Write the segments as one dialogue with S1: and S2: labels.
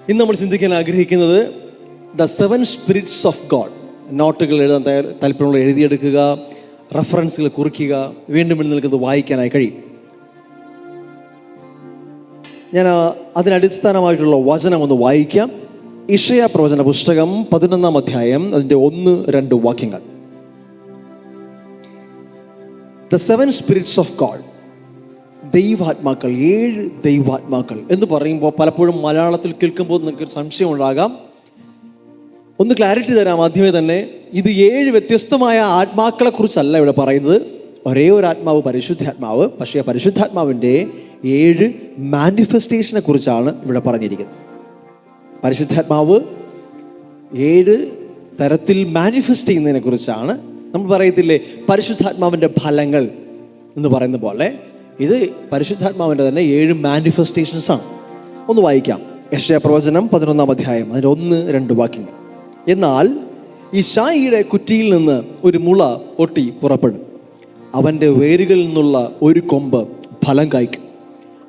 S1: ഇന്ന് നമ്മൾ ചിന്തിക്കാൻ ആഗ്രഹിക്കുന്നത് ദ 7 സ്പിരിറ്റ്സ് ഓഫ് ഗോഡ്. നോട്ടുകൾ എഴുതാൻ താല്പര്യമുള്ള എഴുതിയെടുക്കുക, റെഫറൻസുകൾ കുറിക്കുക, വീണ്ടും വീണ്ടും നിങ്ങൾക്കത് വായിക്കാനായി കഴിയും. ഞാൻ അതിനടിസ്ഥാനമായിട്ടുള്ള വചനം ഒന്ന് വായിക്കാം. ഇശയ്യാ പ്രവചന പുസ്തകം 11-ാം അധ്യായം, അതിൻ്റെ 1-2 വാക്യങ്ങൾ. ദ 7 സ്പിരിറ്റ്സ് ഓഫ് ഗോഡ്, ദൈവാത്മാക്കൾ, 7 ദൈവാത്മാക്കൾ എന്ന് പറയുമ്പോൾ പലപ്പോഴും മലയാളത്തിൽ കേൾക്കുമ്പോൾ നിങ്ങൾക്ക് സംശയം ഉണ്ടാകാം. ഒന്ന് ക്ലാരിറ്റി തരാം ആദ്യമേ തന്നെ. ഇത് 7 വ്യത്യസ്തമായ ആത്മാക്കളെ കുറിച്ചല്ല ഇവിടെ പറയുന്നത്. ഒരേ ഒരു ആത്മാവ്, പരിശുദ്ധാത്മാവ്. പക്ഷേ ആ പരിശുദ്ധാത്മാവിൻ്റെ 7 മാനിഫെസ്റ്റേഷനെ കുറിച്ചാണ് ഇവിടെ പറഞ്ഞിരിക്കുന്നത്. പരിശുദ്ധാത്മാവ് 7 തരത്തിൽ മാനിഫെസ്റ്റ് ചെയ്യുന്നതിനെ കുറിച്ചാണ്. നമ്മൾ പറയത്തില്ലേ പരിശുദ്ധാത്മാവിൻ്റെ ഫലങ്ങൾ എന്ന് പറയുന്ന പോലെ, ഇത് പരിശുദ്ധാത്മാവിൻ്റെ തന്നെ 7 മാനിഫെസ്റ്റേഷൻസ് ആണ്. ഒന്ന് വായിക്കാം. യെശയ്യാ പ്രവചനം 11-ാം അധ്യായം, അതിൻ്റെ 1-2 വാക്യങ്ങൾ. എന്നാൽ യിശായിയുടെ കുറ്റിയിൽ നിന്ന് ഒരു മുള പൊട്ടി പുറപ്പെടും, അവൻ്റെ വേരുകളിൽ നിന്നുള്ള ഒരു കൊമ്പ് ഫലം കായ്ക്കും.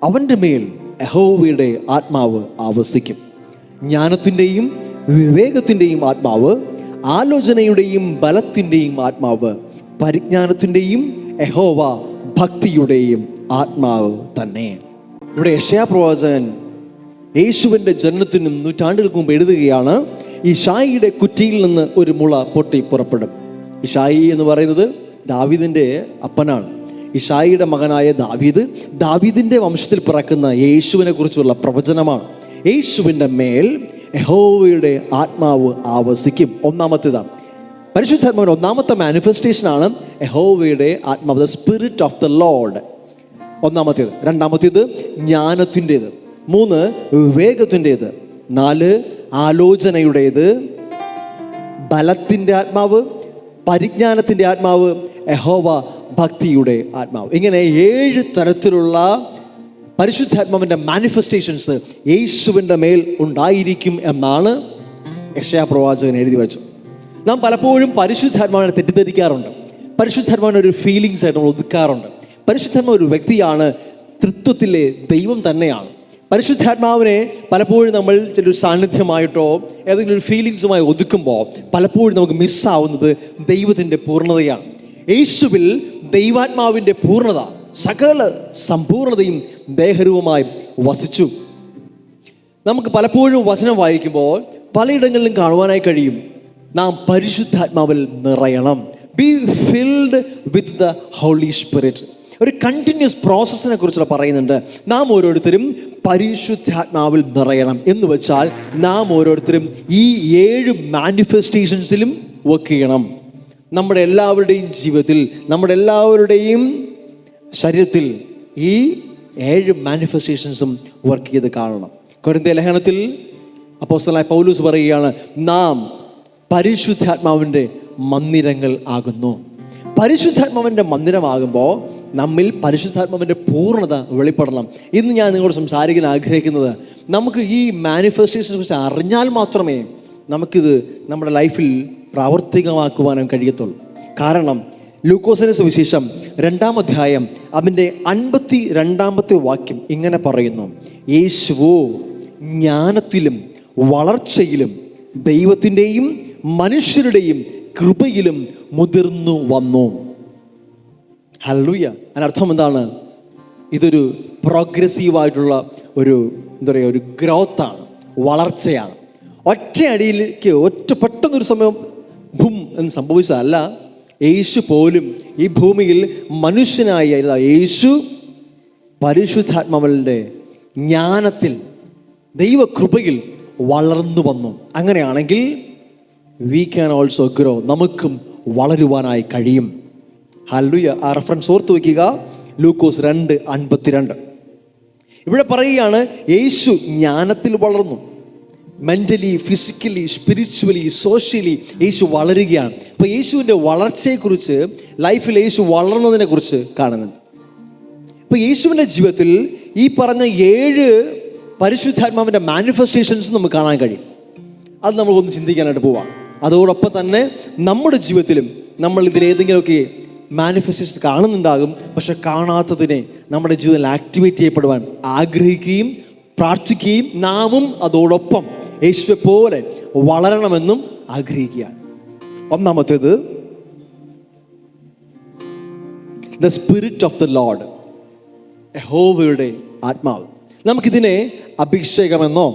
S1: അവൻ്റെ മേൽ യഹോവയുടെ ആത്മാവ് ആവസിക്കും, ജ്ഞാനത്തിൻ്റെയും വിവേകത്തിൻ്റെയും ആത്മാവ്, ആലോചനയുടെയും ബലത്തിൻ്റെയും ആത്മാവ്, പരിജ്ഞാനത്തിൻ്റെയും യഹോവ ഭക്തിയുടെയും ആത്മാവ് തന്നെ. ഇവിടെ യെശയ്യാ പ്രവാചകൻ യേശുവിൻ്റെ ജനനത്തിനും നൂറ്റാണ്ടുകൾക്ക് മുമ്പ് എഴുതുകയാണ്, യിശായിയുടെ കുറ്റിയിൽ നിന്ന് ഒരു മുള പൊട്ടി പുറപ്പെടും. യിശായി എന്ന് പറയുന്നത് ദാവീദിൻ്റെ അപ്പനാണ്. യിശായിയുടെ മകനായ ദാവീദിൻ്റെ വംശത്തിൽ പിറക്കുന്ന യേശുവിനെ കുറിച്ചുള്ള പ്രവചനമാണ്. യേശുവിൻ്റെ മേൽ യഹോവയുടെ ആത്മാവ് ആവസിക്കും. ഒന്നാമത്തേതാണ് പരിശുദ്ധാത്മാവിൻ്റെ ഒന്നാമത്തെ മാനിഫെസ്റ്റേഷനാണ് യഹോവയുടെ ആത്മാവ്, the spirit of the Lord. ഒന്നാമത്തേത്. രണ്ടാമത്തേത് ജ്ഞാനത്തിൻ്റേത്. 3 വിവേകത്തിൻ്റേത്. 4 ആലോചനയുടേത്. ബലത്തിൻ്റെ ആത്മാവ്, പരിജ്ഞാനത്തിൻ്റെ ആത്മാവ്, യഹോവ ഭക്തിയുടെ ആത്മാവ്. ഇങ്ങനെ 7 തരത്തിലുള്ള പരിശുദ്ധാത്മാവിൻ്റെ മാനിഫെസ്റ്റേഷൻസ് യേശുവിൻ്റെ മേൽ ഉണ്ടായിരിക്കും എന്നാണ് യെശയ്യാ പ്രവാചകൻ എഴുതി വെച്ചു. നാം പലപ്പോഴും പരിശുദ്ധാത്മാവിനെ തെറ്റിദ്ധരിക്കാറുണ്ട്. പരിശുദ്ധാത്മാവിനെ ഒരു ഫീലിങ്സ് ആയിട്ട് നമ്മൾ ഒതുക്കാറുണ്ട്. പരിശുദ്ധാത്മാവ് ഒരു വ്യക്തിയാണ്, തൃത്വത്തിലെ ദൈവം തന്നെയാണ്. പരിശുദ്ധാത്മാവിനെ പലപ്പോഴും നമ്മൾ ചിലൊരു സാന്നിധ്യമായിട്ടോ ഏതെങ്കിലും ഒരു ഫീലിങ്സുമായി ഒതുക്കുമ്പോൾ പലപ്പോഴും നമുക്ക് മിസ്സാവുന്നത് ദൈവത്തിൻ്റെ പൂർണ്ണതയാണ്. യേശുവിൽ ദൈവാത്മാവിൻ്റെ പൂർണ്ണത, സകല സമ്പൂർണതയും ദേഹരൂപമായി വസിച്ചു. നമുക്ക് പലപ്പോഴും വചനം വായിക്കുമ്പോൾ പലയിടങ്ങളിലും കാണുവാനായി കഴിയും, നാം പരിശുദ്ധാത്മാവിൽ നിറയണം. Be filled with the Holy Spirit. ഒരു കണ്ടിന്യൂസ് പ്രോസസ്സിനെ കുറിച്ചുള്ള പറയുന്നുണ്ട്. നാം ഓരോരുത്തരും പരിശുദ്ധാത്മാവിൽ നിറയണം എന്ന് വെച്ചാൽ നാം ഓരോരുത്തരും ഈ 7 മാനിഫെസ്റ്റേഷൻസിലും വർക്ക് ചെയ്യണം. നമ്മുടെ എല്ലാവരുടെയും ജീവിതത്തിൽ, നമ്മുടെ എല്ലാവരുടെയും ശരീരത്തിൽ ഈ 7 മാനിഫെസ്റ്റേഷൻസും വർക്ക് ചെയ്ത് കാണണം. കൊരിന്ത്യ ലേഖനത്തിൽ അപ്പോസ്തലനായ പൗലോസ് പറയുകയാണ്, നാം പരിശുദ്ധാത്മാവിൻ്റെ മന്ദിരങ്ങൾ ആകുന്നു. പരിശുദ്ധാത്മാവിൻ്റെ മന്ദിരമാകുമ്പോൾ നമ്മിൽ പരിശുദ്ധാത്മാവിൻ്റെ പൂർണ്ണത വെളിപ്പെടണം. ഇന്ന് ഞാൻ നിങ്ങളോട് സംസാരിക്കാൻ ആഗ്രഹിക്കുന്നത്, നമുക്ക് ഈ മാനിഫെസ്റ്റേഷനെ കുറിച്ച് അറിഞ്ഞാൽ മാത്രമേ നമുക്കിത് നമ്മുടെ ലൈഫിൽ പ്രാവർത്തികമാക്കുവാനും കഴിയത്തുള്ളൂ. കാരണം ലൂക്കോസിന്റെ സുവിശേഷം 2-ാം അധ്യായം അതിൻ്റെ 52-ാമത്തെ വാക്യം ഇങ്ങനെ പറയുന്നു, യേശുവോ ജ്ഞാനത്തിലും വളർച്ചയിലും ദൈവത്തിൻ്റെയും മനുഷ്യരുടെയും കൃപയിലും മുതിർന്നു വന്നു. ഹല്ലേലൂയ. അതിനർത്ഥം എന്താണ്? ഇതൊരു പ്രോഗ്രസീവായിട്ടുള്ള ഒരു ഒരു ഗ്രോത്താണ്, വളർച്ചയാണ്. ഒറ്റയടിയിലേക്ക് പെട്ടെന്നൊരു സമയം ഭൂം എന്ന് സംഭവിച്ചതല്ല. യേശു പോലും ഈ ഭൂമിയിൽ മനുഷ്യനായി യേശു പരിശുദ്ധാത്മാവിൻ്റെ ജ്ഞാനത്തിൽ ദൈവകൃപയിൽ വളർന്നു വന്നു. അങ്ങനെയാണെങ്കിൽ വി ക്യാൻ ഓൾസോ ഗ്രോ, നമുക്കും വളരുവാനായി കഴിയും. ഹല്ലേലൂയ. ആ റെഫറൻസ് ഓർത്ത് വയ്ക്കുക, ലൂക്കോസ് 2:52. ഇവിടെ പറയുകയാണ് യേശു ജ്ഞാനത്തിൽ വളർന്നു. മെൻ്റലി, ഫിസിക്കലി, സ്പിരിച്വലി, സോഷ്യലി യേശു വളരുകയാണ്. അപ്പോൾ യേശുവിൻ്റെ വളർച്ചയെക്കുറിച്ച്, ലൈഫിൽ യേശു വളർന്നതിനെ കുറിച്ച് കാണുന്നുണ്ട്. അപ്പോൾ യേശുവിൻ്റെ ജീവിതത്തിൽ ഈ പറഞ്ഞ 7 പരിശുദ്ധാത്മാവിൻ്റെ മാനിഫെസ്റ്റേഷൻസ് നമുക്ക് കാണാൻ കഴിയും. അത് നമ്മളൊന്ന് ചിന്തിക്കാനായിട്ട് പോവാം. അതോടൊപ്പം തന്നെ നമ്മുടെ ജീവിതത്തിലും നമ്മൾ ഇതിലേതെങ്കിലുമൊക്കെ മാനിഫെസ്റ്റേഷൻസ് കാണുന്നുണ്ടാകും. പക്ഷെ കാണാത്തതിനെ നമ്മുടെ ജീവിതത്തിൽ ആക്ടിവേറ്റ് ചെയ്യപ്പെടുവാൻ ആഗ്രഹിക്കുകയും പ്രാർത്ഥിക്കുകയും നാമും അതോടൊപ്പം യേശുവെ പോലെ വളരണമെന്നും ആഗ്രഹിക്കുകയാണ്. ഒന്നാമത്തേത്, the spirit of the Lord, യഹോവയുടെ ആത്മാവ്. നമുക്കിതിനെ അഭിഷേകമെന്നോ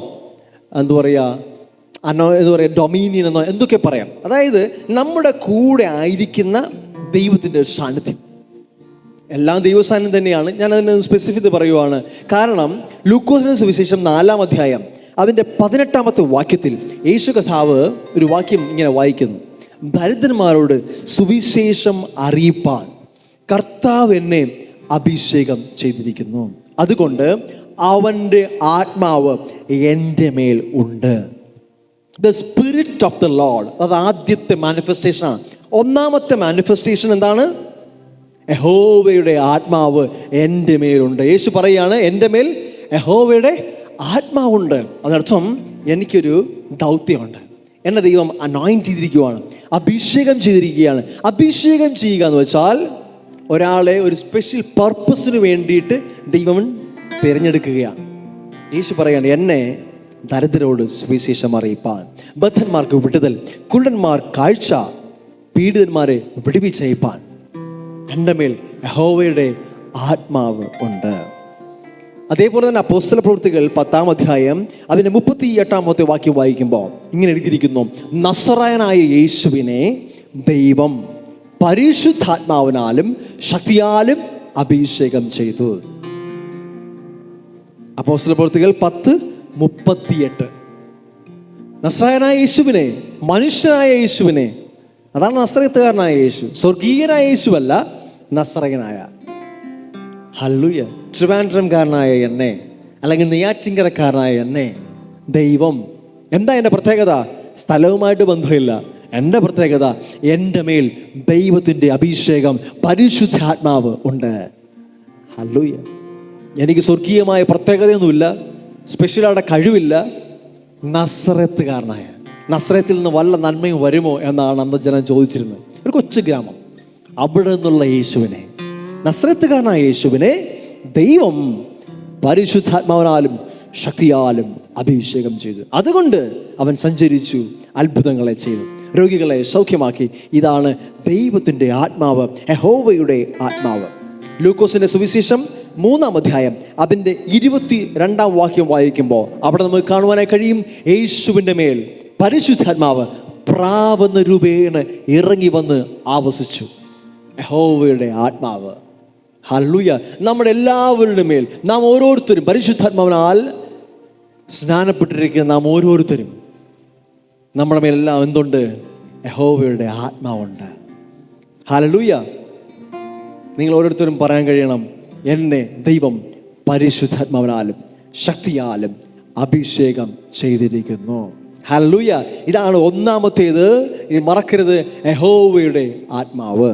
S1: എന്താ പറയുക ഡൊമീനിയൻ എന്നോ എന്തൊക്കെ പറയാം. അതായത് നമ്മുടെ കൂടെ ആയിരിക്കുന്ന ദൈവത്തിൻ്റെ സാന്നിധ്യം. എല്ലാം ദൈവസാന്നിധ്യം തന്നെയാണ്. ഞാൻ അതിനെ സ്പെസിഫിക് പറയുവാണ്. കാരണം ലൂക്കോസിന്റെ സുവിശേഷം 4-ാം അധ്യായം അതിൻ്റെ 18-ാമത്തെ വാക്യത്തിൽ യേശു കർത്താവ് ഒരു വാക്യം ഇങ്ങനെ വായിക്കുന്നു: ദരിദ്രന്മാരോട് സുവിശേഷം അറിയിപ്പാൻ കർത്താവ് എന്നെ അഭിഷേകം ചെയ്തിരിക്കുന്നു, അതുകൊണ്ട് അവൻ്റെ ആത്മാവ് എൻ്റെ മേൽ ഉണ്ട്. The spirit of the Lord, അത് ആദ്യത്തെ മാനിഫെസ്റ്റേഷനാണ്. ഒന്നാമത്തെ മാനിഫെസ്റ്റേഷൻ എന്താണ്? യഹോവയുടെ ആത്മാവ് എൻ്റെ മേലുണ്ട്. യേശു പറയുകയാണ്, എൻ്റെ മേൽ യഹോവയുടെ ആത്മാവുണ്ട്. അതിനർത്ഥം എനിക്കൊരു ദൗത്യമുണ്ട്. എന്നെ ദൈവം അനോയിന്റ് ചെയ്തിരിക്കുകയാണ്, അഭിഷേകം ചെയ്തിരിക്കുകയാണ്. അഭിഷേകം ചെയ്യുക എന്ന് വെച്ചാൽ ഒരാളെ ഒരു സ്പെഷ്യൽ പർപ്പസിന് വേണ്ടിയിട്ട് ദൈവം തിരഞ്ഞെടുക്കുകയാണ്. യേശു പറയാണ്, എന്നെ ദരിദ്രരോട് സുവിശേഷം അറിയിപ്പാൻ, ബദ്ധന്മാർക്ക് വിടുതൽ, കുരുടന്മാർ കാഴ്ച, പീഡിതന്മാരെ വിടുവിച്ചയപ്പാൻ എൻ്റെ മേൽ യഹോവയുടെ ആത്മാവ് ഉണ്ട്. അതേപോലെ തന്നെ അപ്പോസ്തല പ്രവൃത്തികൾ 10-ാം അധ്യായം അതിൻ്റെ 38-ാമത്തെ വാക്യം വായിക്കുമ്പോൾ ഇങ്ങനെ എഴുതിയിരിക്കുന്നു: നസറായനായ യേശുവിനെ ദൈവം പരിശുദ്ധാത്മാവിനാലും ശക്തിയാലും അഭിഷേകം ചെയ്തു. അപ്പോസ്തല പ്രവൃത്തികൾ 10:38. നസറായനായ യേശുവിനെ, മനുഷ്യനായ യേശുവിനെ, അതാണ് നസറേത്തുകാരനായ യേശു. സ്വർഗീയനായ യേശുവല്ല, നസറയനായ. ഹല്ലേലൂയ. ട്രിവാൻഡ്രംകാരനായ എന്നെ, അല്ലെങ്കിൽ നെയ്യാറ്റിൻകരക്കാരനായ എന്നെ ദൈവം, എന്താ എൻ്റെ പ്രത്യേകത? സ്ഥലവുമായിട്ട് ബന്ധമില്ല. എൻ്റെ പ്രത്യേകത, എൻ്റെ മേൽ ദൈവത്തിൻ്റെ അഭിഷേകം, പരിശുദ്ധാത്മാവ് ഉണ്ട്. ഹല്ലേലൂയ. എനിക്ക് സ്വർഗീയമായ പ്രത്യേകതയൊന്നുമില്ല, സ്പെഷ്യലായിട്ട് കഴിവില്ല. നസറേത്തുകാരനായ, നസറേത്തിൽ നിന്ന് വല്ല നന്മയും വരുമോ എന്നാണ് അന്ന് ജനം ചോദിച്ചിരുന്നത്. ഒരു കൊച്ചു ഗ്രാമം, അവിടെ നിന്നുള്ള യേശുവിനെ, നസറേത്തുകാരനായ യേശുവിനെ ദൈവം പരിശുദ്ധാത്മാവിനാലും ശക്തിയാലും അഭിഷേകം ചെയ്തു. അതുകൊണ്ട് അവൻ സഞ്ചരിച്ചു, അത്ഭുതങ്ങളെ ചെയ്തു, രോഗികളെ സൗഖ്യമാക്കി. ഇതാണ് ദൈവത്തിൻ്റെ ആത്മാവ്, യഹോവയുടെ ആത്മാവ്. ലൂക്കോസിന്റെ സുവിശേഷം 3-ാം അധ്യായം അതിൻ്റെ 22-ാം വാക്യം വായിക്കുമ്പോൾ അവിടെ നമുക്ക് കാണുവാനായി കഴിയും, യേശുവിൻ്റെ മേൽ പരിശുദ്ധാത്മാവ് പ്രാവെന്ന രൂപേണ ഇറങ്ങി വന്ന് ആവസിച്ചു. യഹോവയുടെ ആത്മാവ്. ഹല്ലേലൂയ. നമ്മുടെ എല്ലാവരുടെ മേൽ നാം ഓരോരുത്തരും പരിശുദ്ധാത്മാവിനാൽ സ്നാനപ്പെട്ടിരിക്കുന്ന നാം ഓരോരുത്തരും, നമ്മുടെ മേലെല്ലാം എന്തുണ്ട്? യഹോവയുടെ ആത്മാവുണ്ട്. ഹല്ലേലൂയ. നിങ്ങൾ ഓരോരുത്തരും പറയാൻ കഴിയണം, എന്നെ ദൈവം പരിശുദ്ധാത്മാവിനാലും ശക്തിയാലും അഭിഷേകം ചെയ്തിരിക്കുന്നു. ഹല്ലേലൂയ. ഇതാണ് ഒന്നാമത്തേത്. ഇത് മറക്കരുത്, യഹോവയുടെ ആത്മാവ്.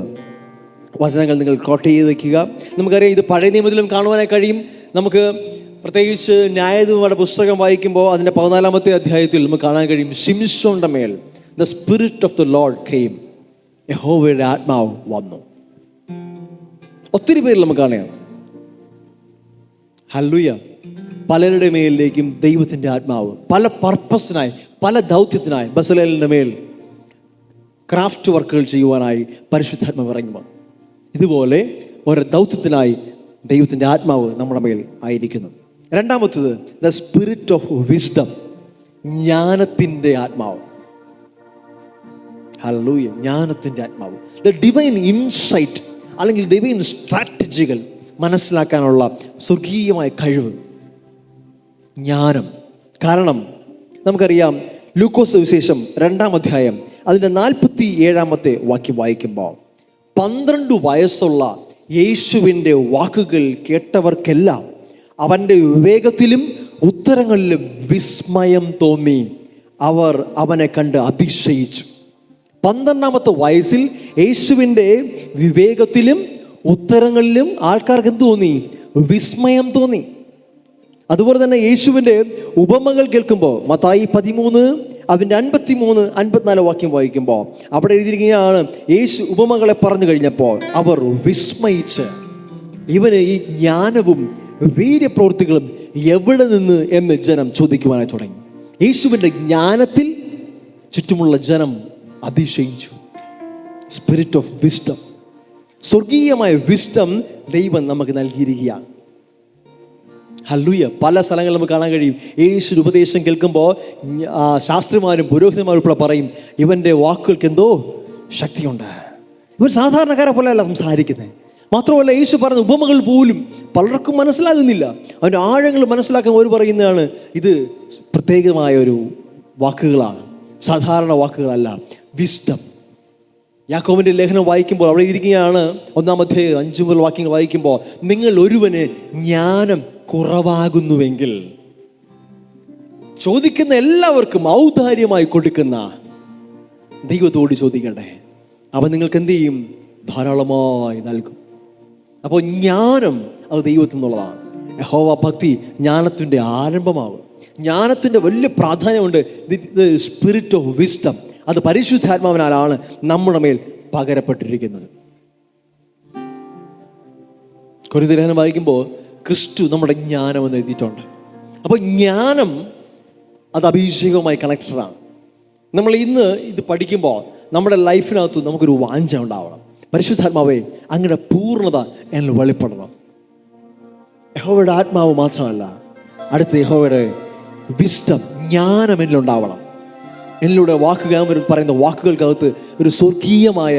S1: വചനങ്ങൾ നിങ്ങൾ കോട്ട് ചെയ്ത് വയ്ക്കുക. നമുക്കറിയാം, ഇത് പഴയ നിയമത്തിലും കാണുവാനായി കഴിയും. നമുക്ക് പ്രത്യേകിച്ച് ന്യായാധിപന്മാരുടെ പുസ്തകം വായിക്കുമ്പോൾ അതിൻ്റെ 14-ാമത്തെ അധ്യായത്തിൽ നമുക്ക് കാണാൻ കഴിയും, ശിംശോന്റെ മേൽ the spirit of the Lord came, യഹോവയുടെ ആത്മാവ് വന്നു. ഒത്തിരി പേരിൽ നമുക്ക് കാണുകയാണ്. ഹല്ലേലൂയ. പലരുടെ മേലിലേക്കും ദൈവത്തിൻ്റെ ആത്മാവ് പല പർപ്പസിനായി, പല ദൗത്യത്തിനായി, ബസലേലിൻ്റെ മേൽ ക്രാഫ്റ്റ് വർക്കുകൾ ചെയ്യുവാനായി പരിശുദ്ധാത്മാവ് ഇറങ്ങി വന്നു. ഇതുപോലെ ഓരോ ദൗത്യത്തിനായി ദൈവത്തിൻ്റെ ആത്മാവ് നമ്മുടെ മേൽ ആയിരിക്കുന്നു. രണ്ടാമത്തത്, ദ സ്പിരിറ്റ് ഓഫ് വിസ്ഡം, ജ്ഞാനത്തിൻ്റെ ആത്മാവ്. ഹല്ലേലൂയ. ജ്ഞാനത്തിൻ്റെ ആത്മാവ്, ദ ഡിവൈൻ ഇൻസൈറ്റ് അല്ലെങ്കിൽ ഡിവൈൻ സ്ട്രാറ്റജികൾ മനസ്സിലാക്കാനുള്ള സ്വർഗീയമായ കഴിവ്, ജ്ഞാനം. കാരണം നമുക്കറിയാം, ലൂക്കോസ് വിശേഷം 2-ാം അധ്യായം അതിൻ്റെ 47-ാമത്തെ വാക്യം വായിക്കുമ്പോൾ 12 വയസ്സുള്ള യേശുവിൻ്റെ വാക്കുകൾ കേട്ടവർക്കെല്ലാം അവൻ്റെ വിവേകത്തിലും ഉത്തരങ്ങളിലും വിസ്മയം തോന്നി. അവർ അവനെ കണ്ട് അതിശയിച്ചു. 12-ാമത്തെ വയസ്സിൽ യേശുവിൻ്റെ വിവേകത്തിലും ഉത്തരങ്ങളിലും ആൾക്കാർക്ക് എന്ത് തോന്നി? വിസ്മയം തോന്നി. അതുപോലെ തന്നെ യേശുവിൻ്റെ ഉപമകൾ കേൾക്കുമ്പോൾ മത്തായി 13 അതിൻ്റെ 53-54 വാക്യം വായിക്കുമ്പോൾ അവിടെ എഴുതിയിരിക്കുകയാണ്, യേശു ഉപമകളെ പറഞ്ഞു കഴിഞ്ഞപ്പോൾ അവർ വിസ്മയിച്ച്, ഇവന് ഈ ജ്ഞാനവും വീര്യപ്രവൃത്തികളും എവിടെ നിന്ന് എന്ന് ജനം ചോദിക്കുവാനായി തുടങ്ങി. യേശുവിൻ്റെ ജ്ഞാനത്തിൽ ചുറ്റുമുള്ള ജനം അതിശയിച്ചു. സ്പിരിറ്റ് ഓഫ് വിസ്ഡം, സ്വർഗീയമായ വിസ്ഡം ദൈവം നമുക്ക് നൽകിയിരിക്കുകയാണ്. ഹല്ലേലൂയ. പല സ്ഥലങ്ങളിൽ നമുക്ക് കാണാൻ കഴിയും. യേശുവിന്റെ ഉപദേശം കേൾക്കുമ്പോൾ ശാസ്ത്രിമാരും പുരോഹിതന്മാരും ഇപ്പോൾ പറയും, ഇവൻ്റെ വാക്കുകൾക്ക് എന്തോ ശക്തിയുണ്ട്. ഇവർ സാധാരണക്കാരെ പോലെയല്ല സംസാരിക്കുന്നത്. മാത്രമല്ല, യേശു പറഞ്ഞ ഉപമകൾ പോലും പലർക്കും മനസ്സിലാകുന്നില്ല. അവൻ്റെ ആഴങ്ങൾ മനസ്സിലാക്കാൻ അവർ പറയുന്നതാണ്, ഇത് പ്രത്യേകമായ ഒരു വാക്കുകളാണ്, സാധാരണ വാക്കുകളല്ല. വിസ്ഡം. യാക്കോബിൻ്റെ ലേഖനം വായിക്കുമ്പോൾ അവിടെ ഇരിക്കുകയാണ്, 1-ാം അധ്യായം 5 മുതൽ വാക്യങ്ങൾ വായിക്കുമ്പോൾ, നിങ്ങൾ ഒരുവന് ജ്ഞാനം കുറവാകുന്നുവെങ്കിൽ ചോദിക്കുന്ന എല്ലാവർക്കും ഔദാര്യമായി കൊടുക്കുന്ന ദൈവത്തോട് ചോദിക്കട്ടെ, അവൻ നിങ്ങൾക്ക് എന്ത് ചെയ്യും? ധാരാളമായി നൽകും. അപ്പോൾ ജ്ഞാനം അത് ദൈവത്തിൽ നിന്നുള്ളതാണ്. യഹോവ ഭക്തി ജ്ഞാനത്തിൻ്റെ ആരംഭമാകും. ജ്ഞാനത്തിൻ്റെ വലിയ പ്രാധാന്യമുണ്ട്. സ്പിരിറ്റ് ഓഫ് വിസ്ഡം, അത് പരിശുദ്ധാത്മാവിനാലാണ് നമ്മുടെ മേൽ പകരപ്പെട്ടിരിക്കുന്നത്. കൊരിന്ത്യർ ലേഖനം വായിക്കുമ്പോൾ ക്രിസ്തു നമ്മുടെ ജ്ഞാനം എന്ന് എഴുതിയിട്ടുണ്ട്. അപ്പോൾ ജ്ഞാനം അത് അഭിഷേകവുമായി കണക്റ്റഡാണ്. നമ്മൾ ഇന്ന് ഇത് പഠിക്കുമ്പോൾ നമ്മുടെ ലൈഫിനകത്ത് നമുക്കൊരു വാഞ്ച ഉണ്ടാവണം. പരിശുദ്ധാത്മാവേ, അങ്ങയുടെ പൂർണ്ണത എന്നിൽ വെളിപ്പെടണം. യഹോവയുടെ ആത്മാവ് മാത്രമല്ല, അടുത്ത യഹോവയുടെ വിസ്ഡം, ജ്ഞാനം എന്നിലുണ്ടാവണം. എന്നിലൂടെ വാക്കുകൾ പറയുന്ന വാക്കുകൾക്കകത്ത് ഒരു സ്വർഗീയമായ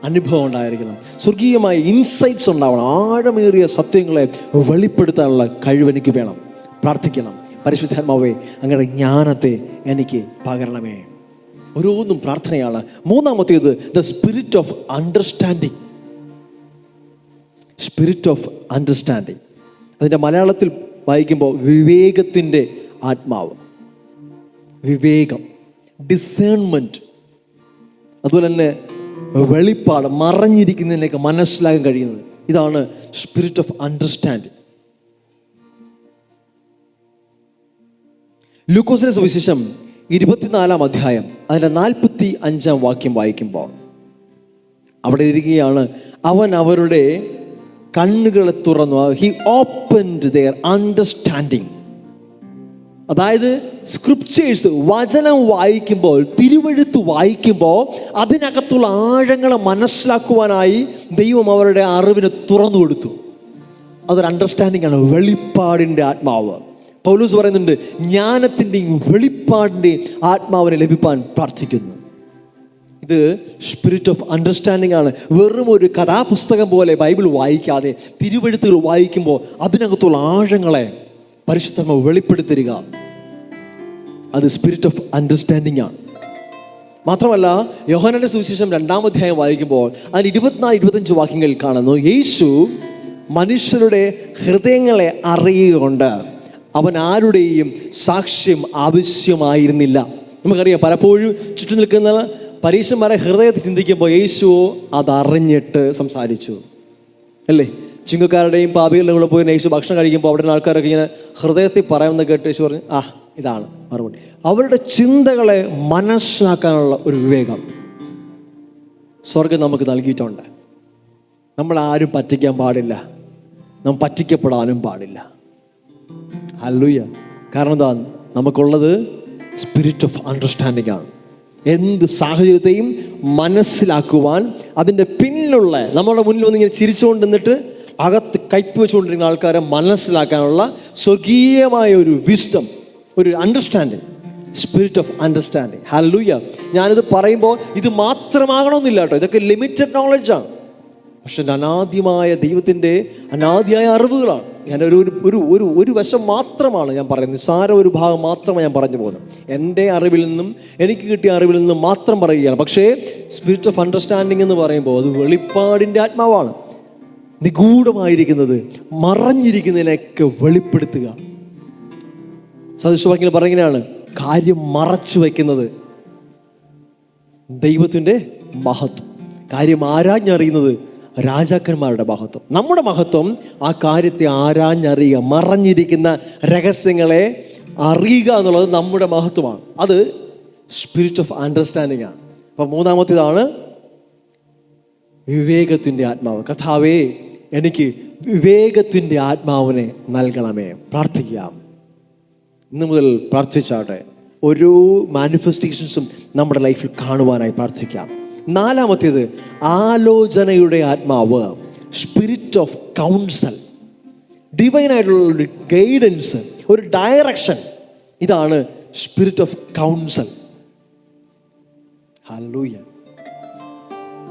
S1: അനുഭവം ഉണ്ടായിരിക്കണം. സ്വർഗീയമായ ഇൻസൈറ്റ്സ് ഉണ്ടാവണം. ആഴമേറിയ സത്യങ്ങളെ വെളിപ്പെടുത്താനുള്ള കഴിവെനിക്ക് വേണം. പ്രാർത്ഥിക്കണം, പരിശുദ്ധാത്മാവേ, അങ്ങയുടെ ജ്ഞാനത്തെ എനിക്ക് പകരണമേ. ഓരോന്നും പ്രാർത്ഥനയാണ്. 3-ാമത്തേത് the spirit of understanding. Spirit of understanding, അതിൻ്റെ മലയാളത്തിൽ വായിക്കുമ്പോൾ വിവേകത്തിൻ്റെ ആത്മാവ്. വിവേകം, ഡിസേൺമെൻറ്റ്, അതുപോലെ തന്നെ വെളിപ്പാട്, മറഞ്ഞിരിക്കുന്നതിനൊക്കെ മനസ്സിലാക്കാൻ കഴിയുന്നത്. ഇതാണ് സ്പിരിറ്റ് ഓഫ് അണ്ടർസ്റ്റാൻഡിങ്. ലൂക്കോസിന്റെ സുവിശേഷം 24-ാം അധ്യായം അതിൻ്റെ 45-ാം വാക്യം വായിക്കുമ്പോൾ അവിടെ ഇരിക്കുകയാണ്, അവൻ അവരുടെ കണ്ണുകളെ തുറന്നു. He opened their understanding. അതായത് സ്ക്രിപ്ചേഴ്സ്, വചനം വായിക്കുമ്പോൾ, തിരുവെഴുത്ത് വായിക്കുമ്പോൾ അതിനകത്തുള്ള ആഴങ്ങളെ മനസ്സിലാക്കുവാനായി ദൈവം അവരുടെ അറിവിനെ തുറന്നു കൊടുത്തു. അതൊരു അണ്ടർസ്റ്റാൻഡിങ് ആണ്, വെളിപ്പാടിൻ്റെ ആത്മാവ്. പൗലോസ് പറയുന്നുണ്ട്, ജ്ഞാനത്തിൻ്റെയും വെളിപ്പാടിൻ്റെയും ആത്മാവിനെ ലഭിപ്പാൻ പ്രാർത്ഥിക്കുന്നു. ഇത് സ്പിരിറ്റ് ഓഫ് അണ്ടർസ്റ്റാൻഡിങ് ആണ്. വെറും ഒരു കഥാപുസ്തകം പോലെ ബൈബിൾ വായിക്കാതെ തിരുവെഴുത്തുകൾ വായിക്കുമ്പോൾ അതിനകത്തുള്ള ആഴങ്ങളെ പരിശുദ്ധാത്മാവ് വെളിപ്പെടുത്തരിക. അത് സ്പിരിറ്റ് ഓഫ് അണ്ടർസ്റ്റാൻഡിങ് ആണ്. മാത്രമല്ല, യോഹന്നാന്റെ സുവിശേഷം 2-ാം അധ്യായം വായിക്കുമ്പോൾ അതിന് 24-25 വാക്യങ്ങൾ കാണുന്നു, യേശു മനുഷ്യരുടെ ഹൃദയങ്ങളെ അറിയുകൊണ്ട് അവൻ ആരുടെയും സാക്ഷ്യം ആവശ്യമായിരുന്നില്ല. നമുക്കറിയാം, പലപ്പോഴും ചുറ്റും നിൽക്കുന്ന പരീശന്മാരെ ഹൃദയത്തിൽ ചിന്തിക്കുമ്പോൾ യേശു അതറിഞ്ഞിട്ട് സംസാരിച്ചു, അല്ലേ? ചുങ്കക്കാരുടെയും പാപികളുടെ കൂടെ പോയി യേശു ഭക്ഷണം കഴിക്കുമ്പോൾ അവിടെ ആൾക്കാരൊക്കെ ഇങ്ങനെ ഹൃദയത്തിൽ പറയുമെന്ന് കേട്ട് യേശു പറഞ്ഞു, ഇതാണ് മറുപടി. അവരുടെ ചിന്തകളെ മനസ്സിലാക്കാനുള്ള ഒരു വിവേകം സ്വർഗം നമുക്ക് നൽകിയിട്ടുണ്ട്. നമ്മൾ ആരും പറ്റിക്കാൻ പാടില്ല, നാം പറ്റിക്കപ്പെടാനും പാടില്ല. ഹല്ലേലൂയ. കാരണം എന്താ? നമുക്കുള്ളത് സ്പിരിറ്റ് ഓഫ് അണ്ടർസ്റ്റാൻഡിങ് ആണ്. എന്ത് സാഹചര്യത്തെയും മനസ്സിലാക്കുവാൻ, അതിൻ്റെ പിന്നിലുള്ള, നമ്മുടെ മുന്നിൽ വന്നിങ്ങനെ ചിരിച്ചുകൊണ്ട് നിന്നിട്ട് അകത്ത് കയ്പ് വെച്ചുകൊണ്ടിരിക്കുന്ന ആൾക്കാരെ മനസ്സിലാക്കാനുള്ള സ്വർഗീയമായ ഒരു വിസ്ഡം, ഒരു understanding, spirit of understanding. Hallelujah. ഞാനിത് പറയുമ്പോൾ ഇത് മാത്രമാകണമെന്നില്ല കേട്ടോ, ഇതൊക്കെ ലിമിറ്റഡ് നോളജാണ്. പക്ഷെ അനാദ്യമായ ദൈവത്തിൻ്റെ അനാദ്യമായ അറിവുകളാണ്. ഞാൻ ഒരു വശം മാത്രമാണ് ഞാൻ പറയുന്നത്, നിസ്സാര ഒരു ഭാഗം മാത്രമാണ് ഞാൻ പറഞ്ഞു പോകുന്നത്. എൻ്റെ അറിവിൽ നിന്നും എനിക്ക് കിട്ടിയ അറിവിൽ നിന്നും മാത്രം പറയുകയാണ്. പക്ഷേ സ്പിരിറ്റ് ഓഫ് അണ്ടർസ്റ്റാൻഡിങ് എന്ന് പറയുമ്പോൾ അത് വെളിപ്പാടിൻ്റെ ആത്മാവാണ്. നിഗൂഢമായിരിക്കുന്നത്, മറഞ്ഞിരിക്കുന്നതിനൊക്കെ വെളിപ്പെടുത്തുക. സദൃശവാക്യങ്ങൾ പറയുന്നതാണ്, കാര്യം മറച്ചു വയ്ക്കുന്നത് ദൈവത്തിൻ്റെ മഹത്വം, കാര്യം ആരാഞ്ഞറിയുന്നത് രാജാക്കന്മാരുടെ മഹത്വം. നമ്മുടെ മഹത്വം ആ കാര്യത്തെ ആരാഞ്ഞറിയുക, മറഞ്ഞിരിക്കുന്ന രഹസ്യങ്ങളെ അറിയുക എന്നുള്ളത് നമ്മുടെ മഹത്വമാണ്. അത് സ്പിരിറ്റ് ഓഫ് അണ്ടർസ്റ്റാൻഡിങ് ആണ്. അപ്പം 3-ാമത്തേതാണ് വിവേകത്തിൻ്റെ ആത്മാവ്. കർത്താവേ, എനിക്ക് വിവേകത്തിൻ്റെ ആത്മാവിനെ നൽകണമേ. പ്രാർത്ഥിക്കാം. ഇന്ന് മുതൽ പ്രാർത്ഥിച്ചാട്ടെ. ഓരോ മാനിഫെസ്റ്റേഷൻസും നമ്മുടെ ലൈഫിൽ കാണുവാനായി പ്രാർത്ഥിക്കാം. നാലാമത്തേത് ആലോചനയുടെ ആത്മാവ്, സ്പിരിറ്റ് ഓഫ് കൗൺസൽ. ഡിവൈനായിട്ടുള്ള ഒരു ഗൈഡൻസ്, ഒരു ഡയറക്ഷൻ, ഇതാണ് സ്പിരിറ്റ് ഓഫ് കൗൺസൽ. ഹല്ലേലൂയ.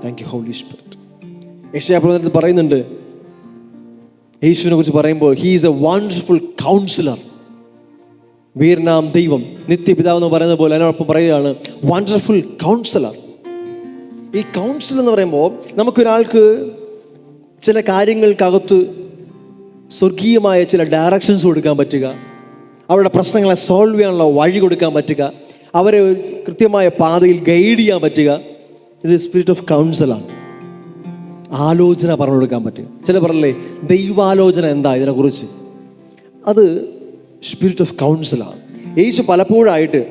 S1: Thank you Holy Spirit. യെശയ്യാപ്രവചനത്തിൽ പറയുന്നുണ്ട്, യേശുവിനെ കുറിച്ച് പറയുമ്പോൾ, he is a wonderful counsellor. വീരനാം ദൈവം, നിത്യപിതാവ് എന്ന് പറയുന്നത് പോലെ അതിനോടൊപ്പം പറയുകയാണ് വണ്ടർഫുൾ കൗൺസിലർ. ഈ കൗൺസിൽ എന്ന് പറയുമ്പോൾ നമുക്കൊരാൾക്ക് ചില കാര്യങ്ങൾക്കകത്ത് സ്വർഗീയമായ ചില ഡയറക്ഷൻസ് കൊടുക്കാൻ പറ്റുക, അവരുടെ പ്രശ്നങ്ങളെ സോൾവ് ചെയ്യാനുള്ള വഴി കൊടുക്കാൻ പറ്റുക, അവരെ ഒരു കൃത്യമായ പാതയിൽ ഗൈഡ് ചെയ്യാൻ പറ്റുക. ഇത് സ്പിരിറ്റ് ഓഫ് കൗൺസിലാണ്. ആലോചന പറഞ്ഞു കൊടുക്കാൻ പറ്റുക. ചില പറയല്ലേ ദൈവാലോചന എന്താ ഇതിനെക്കുറിച്ച്, അത് സ്പിരിറ്റ് ഓഫ് കൗൺസിലാണ്. യേശു പലപ്പോഴായിട്ട്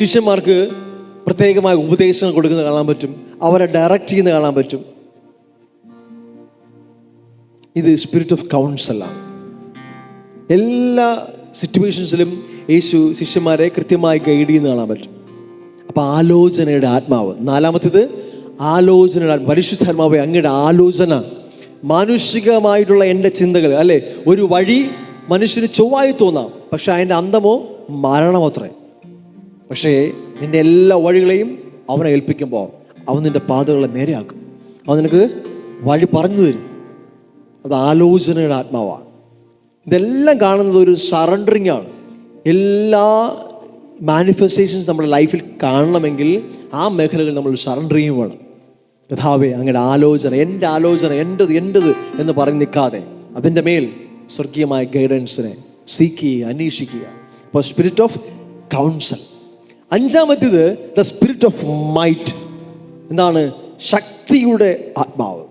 S1: ശിഷ്യന്മാർക്ക് പ്രത്യേകമായ ഉപദേശങ്ങൾ കൊടുക്കുന്നത് കാണാൻ പറ്റും, അവരെ ഡയറക്റ്റ് ചെയ്യുന്നത് കാണാൻ പറ്റും. ഇത് സ്പിരിറ്റ് ഓഫ് കൗൺസിലാണ്. എല്ലാ സിറ്റുവേഷൻസിലും യേശു ശിഷ്യന്മാരെ കൃത്യമായി ഗൈഡ് ചെയ്യുന്നത് കാണാൻ പറ്റും. അപ്പം ആലോചനയുടെ ആത്മാവ്. നാലാമത്തേത് ആലോചനയുടെ പരിശുദ്ധാത്മാവേ, അങ്ങയുടെ ആലോചന, മാനുഷികമായിട്ടുള്ള എൻ്റെ ചിന്തകൾ അല്ലേ, ഒരു വഴി മനുഷ്യന് ചൊവ്വായി തോന്നാം, പക്ഷെ അതിൻ്റെ അന്തമോ മരണമത്രേ. പക്ഷേ നിൻ്റെ എല്ലാ വഴികളെയും അവനെ ഏൽപ്പിക്കുമ്പോൾ അവൻ നിൻ്റെ പാതകളെ നേരെയാക്കും, അവൻ നിനക്ക് വഴി പറഞ്ഞു തരും. അത് ആലോചനയുടെ ആത്മാവാണ്. ഇതെല്ലാം കാണുന്നത് ഒരു സറണ്ടറിങ് ആണ്. എല്ലാ മാനിഫെസ്റ്റേഷൻസ് നമ്മുടെ ലൈഫിൽ കാണണമെങ്കിൽ ആ മേഖലകൾ നമ്മൾ സറണ്ടർ ചെയ്യും വേണം. കഥാവേ, അങ്ങയുടെ ആലോചന, എൻ്റെ ആലോചന, എൻ്റെത് എൻ്റെത് എന്ന് പറഞ്ഞ് നിൽക്കാതെ അതിൻ്റെ മേൽ സ്വർഗീയമായ ഗൈഡൻസിനെ സീക്കുക, അന്വേഷിക്കുക. അപ്പോൾ സ്പിരിറ്റ് ഓഫ് കൗൺസൽ. അഞ്ചാമത്തേത് ദ സ്പിരിറ്റ് ഓഫ് മൈറ്റ്. എന്താണ്? ശക്തിയുടെ ആത്മാവ്.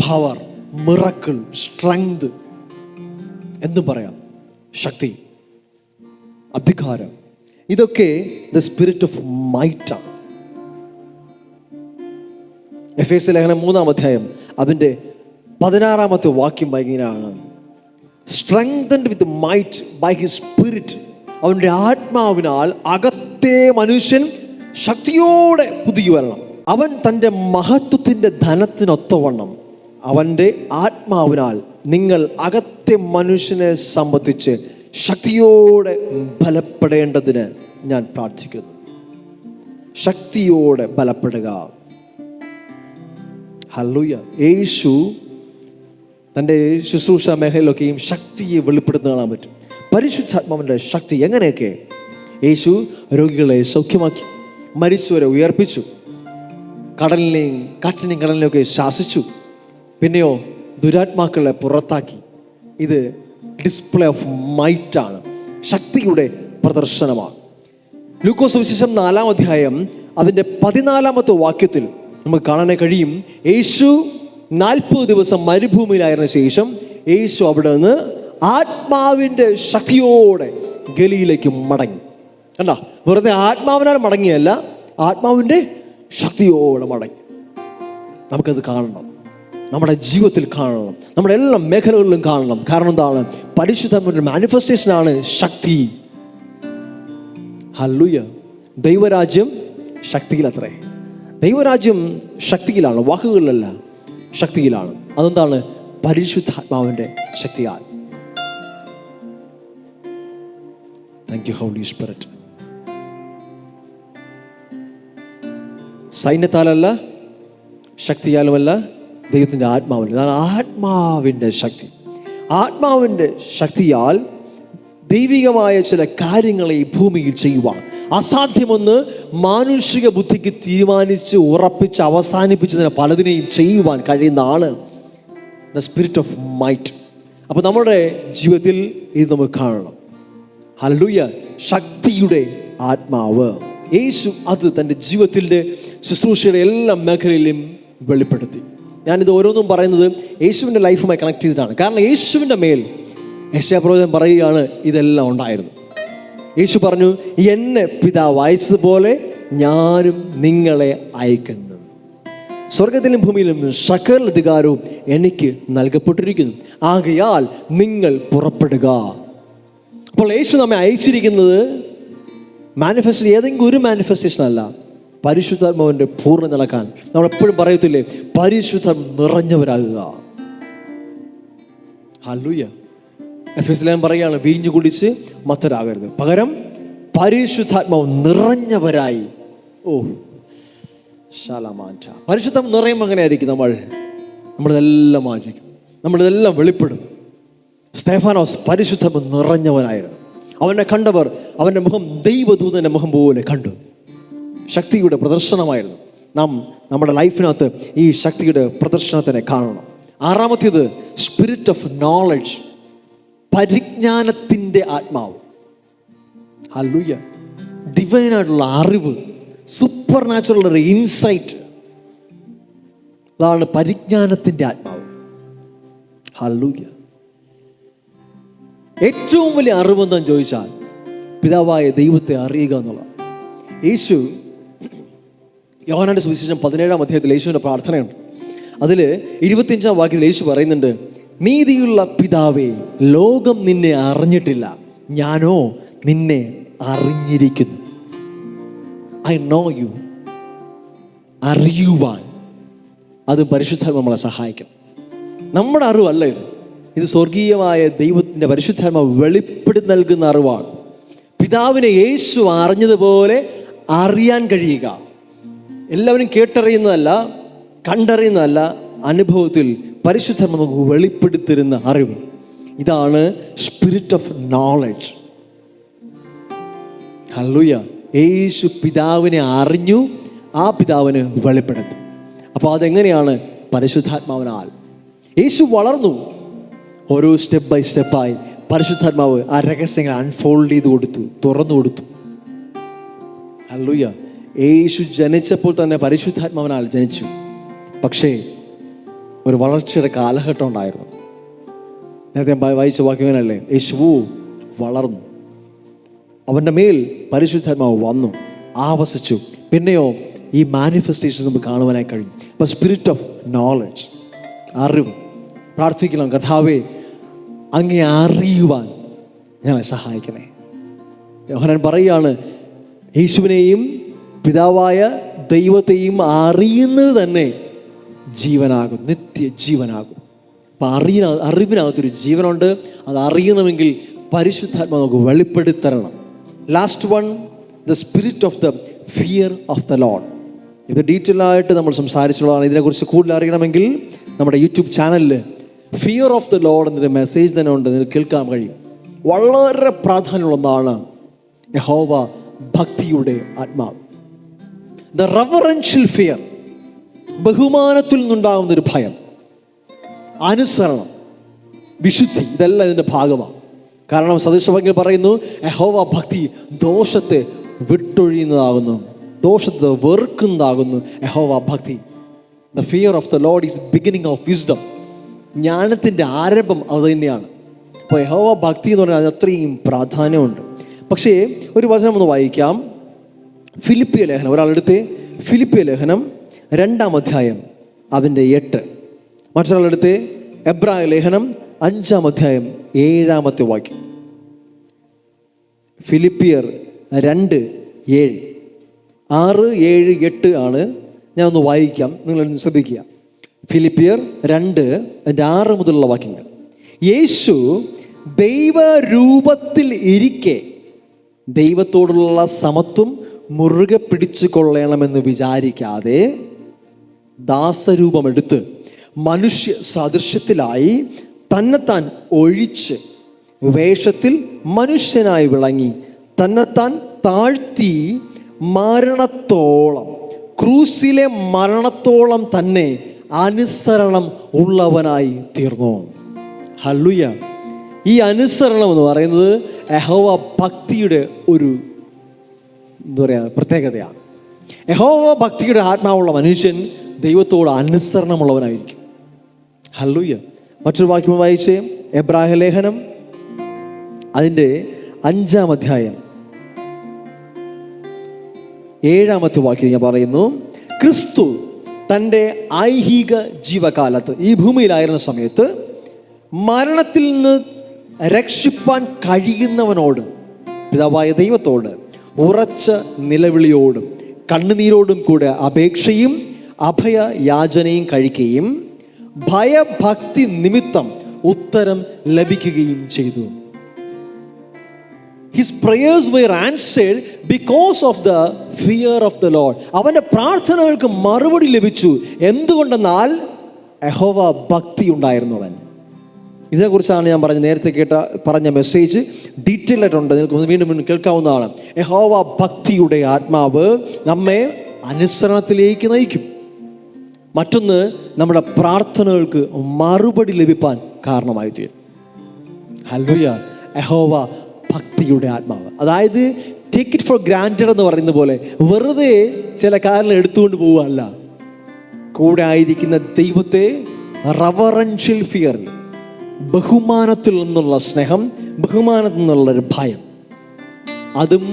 S1: പവർ, മിറക്കിൾ, സ്ട്രെങ്ത് എന്നും പറയാം. ശക്തി, അധികാരം, ഇതൊക്കെ ദ സ്പിരിറ്റ് ഓഫ് മൈറ്റ് ആണ്. എഫേസ്യ ലേഖനം 3-ാം അധ്യായം അതിൻ്റെ 16-ാമത്തെ വാക്യം ഇങ്ങനെയാണ്: strengthened with might by his spirit. അവൻ്റെ ആത്മാവിനാൽ അകത്തെ മനുഷ്യൻ ശക്തിയോടെ പുതുക്കി വരണം. അവൻ തൻ്റെ മഹത്വത്തിൻ്റെ ധനത്തിനൊത്തവണ്ണം അവൻ്റെ ആത്മാവിനാൽ നിങ്ങൾ അകത്തെ മനുഷ്യനെ സംബന്ധിച്ച് ശക്തിയോടെ ബലപ്പെടേണ്ടതിന് ഞാൻ പ്രാർത്ഥിക്കുന്നു. ശക്തിയോടെ ബലപ്പെടുക. ഹല്ലേലൂയ. യേശു തൻ്റെ ശുശ്രൂഷ മേഖലയിലൊക്കെയും ശക്തിയെ വെളിപ്പെടുത്തുന്ന കാണാൻ പറ്റും. പരിശുദ്ധാത്മാവിൻ്റെ ശക്തി എങ്ങനെയൊക്കെ? യേശു രോഗികളെ സൗഖ്യമാക്കി, മരിച്ചവരെ ഉയർപ്പിച്ചു, കടലിനെയും കാറ്റിനെയും കടലിനെയൊക്കെ ശാസിച്ചു, പിന്നെയോ ദുരാത്മാക്കളെ പുറത്താക്കി. ഇത് ഡിസ്പ്ലേ ഓഫ് മൈറ്റാണ്, ശക്തിയുടെ പ്രദർശനമാണ്. ലൂക്കോസ് സുവിശേഷം 4-ാം അധ്യായം അതിൻ്റെ 14-ാമത്തെ വാക്യത്തിൽ നമുക്ക് കാണാൻ കഴിയും, യേശു 40 ദിവസം മരുഭൂമിയിലായിരുന്ന ശേഷം യേശു അവിടെ നിന്ന് ആത്മാവിൻ്റെ ശക്തിയോടെ ഗലീലയ്ക്ക് മടങ്ങി. കണ്ടോ? വെറുതെ ആത്മാവിനാൽ മടങ്ങിയല്ല, ആത്മാവിൻ്റെ ശക്തിയോടെ മടങ്ങി. നമുക്കത് കാണണം, നമ്മുടെ ജീവിതത്തിൽ കാണണം, നമ്മുടെ എല്ലാ മേഖലകളിലും കാണണം. കാരണം എന്താണ്? പരിശുദ്ധാത്മാവിന്റെ മാനിഫെസ്റ്റേഷനാണ് ശക്തി. ഹല്ലേലൂയ. ദൈവരാജ്യം ശക്തിയിലത്രേ. ദൈവരാജ്യം ശക്തിയിലാണ്, വാക്കുകളിലല്ല, ശക്തിയിലാണ്. അതെന്താണ്? പരിശുദ്ധാത്മാവിന്റെ ശക്തിയാൽ. Thank you Holy Spirit. സൈന്യത്താലല്ല, ശക്തിയാലുമല്ല, ദൈവത്തിൻ്റെ ആത്മാവിൽ. അതാണ് ആത്മാവിൻ്റെ ശക്തി. ആത്മാവിൻ്റെ ശക്തിയാൽ ദൈവികമായ ചില കാര്യങ്ങളെ ഈ ഭൂമിയിൽ ചെയ്യുവാൻ, അസാധ്യമെന്ന് മാനുഷിക ബുദ്ധിക്ക് തീരുമാനിച്ച് ഉറപ്പിച്ച് അവസാനിപ്പിച്ചതിന് പലതിനെയും ചെയ്യുവാൻ കഴിയുന്നതാണ് ദ സ്പിരിറ്റ് ഓഫ് മൈറ്റ്. അപ്പോൾ നമ്മുടെ ജീവിതത്തിൽ ഇത് നമുക്ക് കാണണം. ഹല്ലേലൂയ. ശക്തിയുടെ ആത്മാവ്. യേശു അത് തൻ്റെ ജീവിതത്തിൻ്റെ ശുശ്രൂഷയുടെ എല്ലാ മേഖലയിലും വെളിപ്പെടുത്തി. ഞാനിത് ഓരോന്നും പറയുന്നത് യേശുവിൻ്റെ ലൈഫുമായി കണക്ട് ചെയ്തിട്ടാണ്. കാരണം യേശുവിൻ്റെ മേൽ യെശയ്യാപ്രവചനം പറയുകയാണ് ഇതെല്ലാം ഉണ്ടായിരുന്നു. യേശു പറഞ്ഞു, എന്നെ പിതാവ് അയച്ചതുപോലെ ഞാനും നിങ്ങളെ അയക്കുന്നു. സ്വർഗത്തിലും ഭൂമിയിലും സകല അധികാരവും എനിക്ക് നൽകപ്പെട്ടിരിക്കുന്നു. ആകയാൽ നിങ്ങൾ പുറപ്പെടുക. അപ്പോൾ യേശു നമ്മെ അയച്ചിരിക്കുന്നത് മാനിഫെസ്റ്റേഷൻ, ഏതെങ്കിലും ഒരു മാനിഫെസ്റ്റേഷൻ അല്ല, പരിശുദ്ധാത്മാവിൻ്റെ പൂർണ്ണ നടക്കാൻ. നമ്മൾ എപ്പോഴും പറയത്തില്ലേ, പരിശുദ്ധം നിറഞ്ഞവരാകുക. ഹല്ലേലൂയ. എഫെസ്യർ പറയുകയാണ്, വീഞ്ഞു കുടിച്ച് മത്തരാകരുത്, പകരം പരിശുദ്ധാത്മാവ് നിറഞ്ഞവരായി. പരിശുദ്ധം നിറയുമ്പോൾ എങ്ങനെയായിരിക്കും? നമ്മളിതെല്ലാം ആയിരിക്കും, നമ്മളിതെല്ലാം വെളിപ്പെടും. സ്തെഫാനോസ് പരിശുദ്ധം നിറഞ്ഞവനായിരുന്നു. അവനെ കണ്ടവർ അവൻ്റെ മുഖം ദൈവദൂതൻ്റെ മുഖം പോലെ കണ്ടു. ശക്തിയുടെ പ്രദർശനമായിരുന്നു. നാം നമ്മുടെ ലൈഫിനകത്ത് ഈ ശക്തിയുടെ പ്രദർശനത്തിനെ കാണണം. ആറാമത്തേത് സ്പിരിറ്റ് ഓഫ് നോളജ്, പരിജ്ഞാനത്തിൻ്റെ ആത്മാവ്. ഹല്ലേലൂയ. ഡിവൈനായിട്ടുള്ള അറിവ്, സൂപ്പർ നാച്ചുറൽ ഒരു ഇൻസൈറ്റ്, അതാണ് പരിജ്ഞാനത്തിൻ്റെ ആത്മാവ്. ഹല്ലേലൂയ. ഏറ്റവും വലിയ അറിവെന്താന്ന് ചോദിച്ചാൽ പിതാവായ ദൈവത്തെ അറിയുക എന്നുള്ളത്. യേശു യോഹന്നാന്റെ സുവിശേഷം 17-ാം അധ്യായത്തിൽ യേശുവിൻ്റെ പ്രാർത്ഥനയുണ്ട്. അതിൽ 25-ാം വാക്യത്തിൽ യേശു പറയുന്നുണ്ട്, നീതിയുള്ള പിതാവേ, ലോകം നിന്നെ അറിഞ്ഞിട്ടില്ല, ഞാനോ നിന്നെ അറിഞ്ഞിരിക്കുന്നു. I know U. അറിയുവാൻ അത് പരിശുദ്ധാത്മ നമ്മളെ സഹായിക്കും. നമ്മുടെ അറിവല്ല ഇത് സ്വർഗീയമായ ദൈവത്തിൻ്റെ പരിശുദ്ധാത്മാവ് വെളിപ്പെടുത്തി നൽകുന്ന അറിവാണ്. പിതാവിനെ യേശു അറിഞ്ഞതുപോലെ അറിയാൻ കഴിയുക. എല്ലാവരും കേട്ടറിയുന്നതല്ല, കണ്ടറിയുന്നതല്ല, അനുഭവത്തിൽ പരിശുദ്ധാത്മ നമുക്ക് വെളിപ്പെടുത്തിരുന്ന അറിവ്. ഇതാണ് സ്പിരിറ്റ് ഓഫ് നോളജ്. ഹല്ലേലൂയ. യേശു പിതാവിനെ അറിഞ്ഞു, ആ പിതാവിന് വെളിപ്പെടുത്തി. അപ്പോൾ അതെങ്ങനെയാണ്? പരിശുദ്ധാത്മാവിനാൽ. യേശു വളർന്നു. ഓരോ സ്റ്റെപ്പ് ബൈ സ്റ്റെപ്പായി പരിശുദ്ധാത്മാവ് ആ രഹസ്യങ്ങൾ അൺഫോൾഡ് ചെയ്ത് കൊടുത്തു, തുറന്നു കൊടുത്തു. ഹല്ലേലൂയ. യേശു ജനിച്ചപ്പോൾ തന്നെ പരിശുദ്ധാത്മാവിനാൽ ജനിച്ചു. പക്ഷേ ഒരു വളർച്ചയുടെ കാലഘട്ടം ഉണ്ടായിരുന്നു. നേരത്തെ വായിച്ച വാക്യങ്ങളല്ലേ, യേശു വളർന്നു, അവൻ്റെ മേൽ പരിശുദ്ധാത്മാവ് വന്നു, ആവസിച്ചു. പിന്നെയോ ഈ മാനിഫെസ്റ്റേഷൻസ് നമുക്ക് കാണുവാനായി കഴിയും. അപ്പോൾ സ്പിരിറ്റ് ഓഫ് നോളജ്, അറിവ്. പ്രാർത്ഥിക്കണം, കർത്താവേ അങ്ങേ അറിയുവാൻ ഞങ്ങളെ സഹായിക്കണേ. യോഹന്നാൻ പറയുകയാണ്, യേശുവിനെയും പിതാവായ ദൈവത്തെയും അറിയുന്നത് തന്നെ ജീവനാകും, നിത്യജീവനാകും. അപ്പം അറിവിനകത്തൊരു ജീവനുണ്ട്. അത് അറിയണമെങ്കിൽ പരിശുദ്ധാത്മാ നമുക്ക് വെളിപ്പെടുത്തരണം. Last one, the spirit of the fear of the Lord. ഇത് ഡീറ്റെയിൽ ആയിട്ട് നമ്മൾ സംസാരിച്ചുള്ളതാണ്. ഇതിനെക്കുറിച്ച് കൂടുതൽ അറിയണമെങ്കിൽ നമ്മുടെ യൂട്യൂബ് ചാനലിൽ ഫിയർ ഓഫ് ദ ലോർഡ് എന്നൊരു മെസ്സേജ് തന്നെ ഉണ്ട്, നിങ്ങൾക്ക് കേൾക്കാൻ കഴിയും. വളരെ പ്രാധാന്യമുള്ള ഒന്നാണ് യഹോവ ഭക്തിയുടെ ആത്മാവ്. ദ റെവറൻഷ്യൽ ഫിയർ, ബഹുമാനത്തിൽ നിന്നുണ്ടാകുന്നൊരു ഭയം, അനുസരണം, വിശുദ്ധി, ഇതെല്ലാം ഇതിൻ്റെ ഭാഗമാണ്. കാരണം സദൃശവാക്യങ്ങൾ പറയുന്നു, യഹോവ ഭക്തി ദോഷത്തെ വിട്ടൊഴിയുന്നതാകുന്നു, ദോഷത്തെ വെറുക്കുന്നതാകുന്നു യഹോവ ഭക്തി. The fear of the Lord is beginning of wisdom. ജ്ഞാനത്തിൻ്റെ ആരംഭം അത് തന്നെയാണ്. അപ്പോൾ യഹോവ ഭക്തി എന്ന് പറഞ്ഞാൽ അത് അത്രയും പ്രാധാന്യമുണ്ട്. പക്ഷേ ഒരു വചനം ഒന്ന് വായിക്കാം. ഫിലിപ്പിയ ലേഖനം, ഒരാളെടുത്ത് ഫിലിപ്പിയ ലേഖനം 2-ാം അധ്യായം അതിൻ്റെ 8. മറ്റൊരാളെടുത്ത് എബ്രായ ലേഖനം 5-ാം അധ്യായം 7-ാമത്തെ വാക്യം. ഫിലിപ്പിയർ 2:7, 6, 7, 8 ആണ്. ഞാനൊന്ന് വായിക്കാം, നിങ്ങളൊന്ന് ശ്രദ്ധിക്കുക. ഫിലിപ്പിയർ 2:6 മുതലുള്ള വാക്യങ്ങൾ. യേശു ദൈവരൂപത്തിൽ ഇരിക്കെ ദൈവത്തോടുള്ള സമത്വം മുറുകെ പിടിച്ചു കൊള്ളണമെന്ന് വിചാരിക്കാതെ ദാസരൂപമെടുത്ത് മനുഷ്യ സാദൃശ്യത്തിലായി തന്നെത്താൻ ഒഴിച്ച് വേഷത്തിൽ മനുഷ്യനായി വിളങ്ങി തന്നെത്താൻ താഴ്ത്തി മരണത്തോളം, ക്രൂസിലെ മരണത്തോളം തന്നെ അനുസരണം ഉള്ളവനായി തീർന്നു. ഹല്ലേലൂയ. ഈ അനുസരണം എന്ന് പറയുന്നത് യഹോവ ഭക്തിയുടെ ഒരു പ്രത്യേകതയാണ്. യഹോവ ഭക്തിയുടെ ആത്മാവുള്ള മനുഷ്യൻ ദൈവത്തോട് അനുസരണമുള്ളവനായിരിക്കും. ഹല്ലേലൂയ. മറ്റൊരു വാക്യം വായിച്ച് എബ്രായ ലേഖനം അതിൻ്റെ 5-ാം അധ്യായം 7-ാമത്തെ വാക്യം ഞാൻ പറയുന്നു, ക്രിസ്തു തൻ്റെ ഐഹിക ജീവകാലത്ത് ഈ ഭൂമിയിലായിരുന്ന സമയത്ത് മരണത്തിൽ നിന്ന് രക്ഷിപ്പാൻ കഴിയുന്നവനോട്, പിതാവായ ദൈവത്തോട് ഉറച്ച നിലവിളിയോടും കണ്ണുനീരോടും കൂടെ അപേക്ഷയും അഭയയാചനയും കഴിക്കുകയും ഭയഭക്തി നിമിത്തം ഉത്തരം ലഭിക്കുകയും ചെയ്തു. His prayers were answered because of the fear of the Lord. അവൻ്റെ പ്രാർത്ഥനകൾക്ക് മറുപടി ലഭിച്ചു. എന്തുകൊണ്ടെന്നാൽ യഹോവ ഭക്തി ഉണ്ടായിരുന്നവൻ. ഇതിനെക്കുറിച്ചാണ് ഞാൻ നേരത്തെ പറഞ്ഞ മെസ്സേജ് ഡീറ്റെയിൽ ആയിട്ടുണ്ട്. നിങ്ങൾക്ക് വീണ്ടും കേൾക്കാവുന്നതാണ്. യഹോവ ഭക്തിയുടെ ആത്മാവ് നമ്മെ അനുസരണത്തിലേക്ക് നയിക്കും. മറ്റൊന്ന്, നമ്മുടെ പ്രാർത്ഥനകൾക്ക് മറുപടി ലഭിപ്പാൻ കാരണമായി തീരും. ഹല്ലേലൂയ. യഹോവ ഭക്തിയുടെ ആത്മാവ്, അതായത് ടേക്ക് ഇറ്റ് ഫോർ ഗ്രാൻറ്റഡ് എന്ന് പറയുന്ന പോലെ വെറുതെ ചില കാര്യങ്ങൾ എടുത്തുകൊണ്ട് പോവുകയല്ല. കൂടെ ആയിരിക്കുന്ന ദൈവത്തെ റവറൻഷ്യൽ ഫിയർ, ബഹുമാനത്തിൽ നിന്നുള്ള സ്നേഹം, ബഹുമാനത്തിൽ നിന്നുള്ളൊരു ഭയം, അതും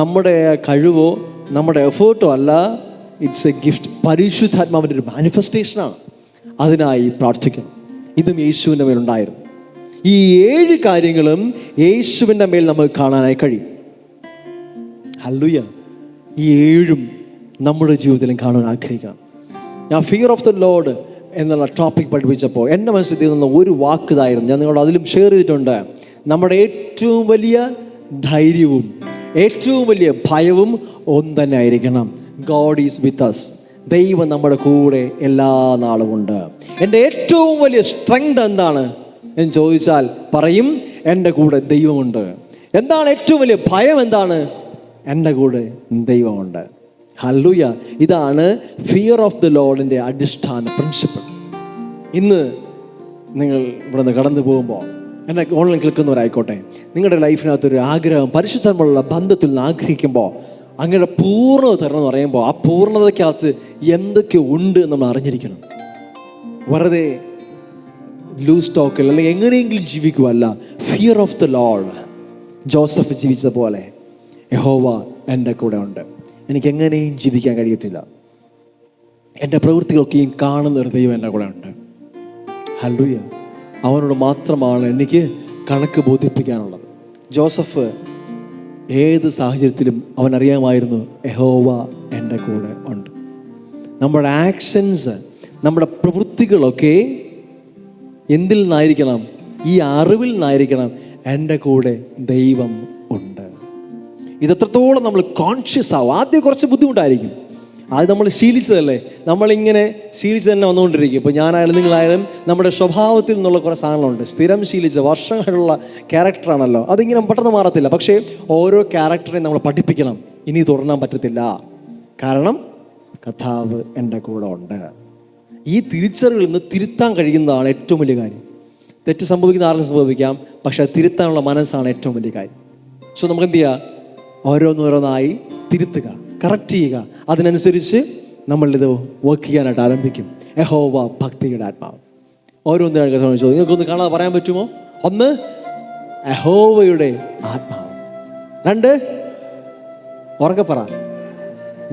S1: നമ്മുടെ കഴിവോ നമ്മുടെ എഫേർട്ടോ അല്ല, ഇറ്റ്സ് എ ഗിഫ്റ്റ്. പരിശുദ്ധാത്മാവിൻ്റെ ഒരു മാനിഫെസ്റ്റേഷനാണ്. അതിനായി പ്രാർത്ഥിക്കണം. ഇതും യേശുവിൻ്റെ മേലുണ്ടായിരുന്നു. ഈ 7 കാര്യങ്ങളും യേശുവിൻ്റെ മേൽ നമുക്ക് കാണാനായി കഴിയും. ഹല്ലേലൂയ. ഈ 7ഉം നമ്മുടെ ജീവിതത്തിലും കാണാൻ ആഗ്രഹിക്കണം. ഞാൻ ഫിയർ ഓഫ് ദ ലോർഡ് എന്നുള്ള ടോപ്പിക് പഠിപ്പിച്ചപ്പോൾ എൻ്റെ മനസ്സിൽ നിന്ന ഒരു വാക്ക് ഇതായിരുന്നു. ഞാൻ നിങ്ങളോട് അതിലും ഷെയർ ചെയ്തിട്ടുണ്ട്. നമ്മുടെ ഏറ്റവും വലിയ ധൈര്യവും ഏറ്റവും വലിയ ഭയവും ഒന്ന് തന്നെ ആയിരിക്കണം. God is with us. ദൈവം നമ്മുടെ കൂടെ എല്ലാ നാളും ഉണ്ട്. എൻ്റെ ഏറ്റവും വലിയ സ്ട്രെങ്ത് എന്താണ് എന്ന് ചോദിച്ചാൽ പറയും, എൻ്റെ കൂടെ ദൈവമുണ്ട്. എന്താണ് ഏറ്റവും വലിയ ഭയം? എന്താണ്? എൻ്റെ കൂടെ ദൈവമുണ്ട്. ഹല്ലേലൂയ. ഇതാണ് ഫിയർ ഓഫ് ദ ലോർഡിൻ്റെ അടിസ്ഥാന പ്രിൻസിപ്പിൾ. ഇന്ന് നിങ്ങൾ ഇവിടെ നിന്ന് കടന്നു പോകുമ്പോൾ, എന്നെ ഓൺലൈൻ കേൾക്കുന്നവരായിക്കോട്ടെ, നിങ്ങളുടെ ലൈഫിനകത്തൊരു ആഗ്രഹം, പരിശുദ്ധമുള്ള ബന്ധത്തിൽ നിന്ന് ആഗ്രഹിക്കുമ്പോൾ അങ്ങയുടെ പൂർണ്ണത തരണം എന്ന് പറയുമ്പോൾ ആ പൂർണ്ണതയ്ക്കകത്ത് എന്തൊക്കെ ഉണ്ട് നമ്മൾ അറിഞ്ഞിരിക്കണം. വെറുതെ ലൂസ് ടോക്കിൽ അല്ലെങ്കിൽ എങ്ങനെയെങ്കിലും ജീവിക്കുവല്ല. Fear of the Lord. Joseph ജീവിച്ച പോലെ യഹോവ എൻ്റെ കൂടെ ഉണ്ട്. എനിക്ക് എങ്ങനെയും ജീവിക്കാൻ കഴിയത്തില്ല. എൻ്റെ പ്രവൃത്തികളൊക്കെയും കാണുന്ന ഒരു ദൈവം എൻ്റെ കൂടെ ഉണ്ട്. ഹല്ലേലൂയ. അവനോട് മാത്രമാണ് എനിക്ക് കണക്ക് ബോധിപ്പിക്കാനുള്ളത്. ജോസഫ് ഏത് സാഹചര്യത്തിലും അവനറിയാമായിരുന്നു യഹോവ എൻ്റെ കൂടെ ഉണ്ട്. നമ്മുടെ ആക്ഷൻസ്, നമ്മുടെ പ്രവൃത്തികളൊക്കെ എന്തിൽ നിന്നായിരിക്കണം? ഈ അറിവിൽ നിന്നായിരിക്കണം എൻ്റെ കൂടെ ദൈവം ഉണ്ട്. ഇതെത്രത്തോളം നമ്മൾ കോൺഷ്യസ് ആവും. ആദ്യം കുറച്ച് ബുദ്ധിമുട്ടായിരിക്കും. അത് നമ്മൾ ശീലിച്ചതല്ലേ, നമ്മളിങ്ങനെ ശീലിച്ച് തന്നെ വന്നുകൊണ്ടിരിക്കും. ഇപ്പോൾ ഞാനായാലും നിങ്ങളായാലും നമ്മുടെ സ്വഭാവത്തിൽ നിന്നുള്ള കുറേ സാധനങ്ങളുണ്ട്. സ്ഥിരം ശീലിച്ച വർഷങ്ങളുള്ള ക്യാരക്ടറാണല്ലോ, അതിങ്ങനെ പെട്ടെന്ന് മാറത്തില്ല. പക്ഷേ ഓരോ ക്യാരക്ടറിനെ നമ്മൾ പഠിപ്പിക്കണം. ഇനി തുടരാൻ പറ്റത്തില്ല, കാരണം കർത്താവ് എൻ്റെ കൂടെ ഉണ്ട്. ഈ തിരിച്ചറിവിൽ നിന്ന് തിരുത്താൻ കഴിയുന്നതാണ് ഏറ്റവും വലിയ കാര്യം. തെറ്റ് സംഭവിക്കുന്ന ആർക്കും സംഭവിക്കാം, പക്ഷെ തിരുത്താനുള്ള മനസ്സാണ് ഏറ്റവും വലിയ കാര്യം. സോ നമുക്ക് എന്ത് ചെയ്യുക? ഓരോന്നോരോന്നായി തിരുത്തുക, കറക്റ്റ് ചെയ്യുക. അതിനനുസരിച്ച് നമ്മളിത് വർക്ക് ചെയ്യാനായിട്ട് ആരംഭിക്കും. യഹോവ ഭക്തിയുടെ ആത്മാവ്. ഓരോന്നിനും ചോദിച്ചു, നിങ്ങൾക്കൊന്ന് കാണാതെ പറയാൻ പറ്റുമോ? 1, യഹോവയുടെ ആത്മാവ്. 2, ഉറക്കെ പറ,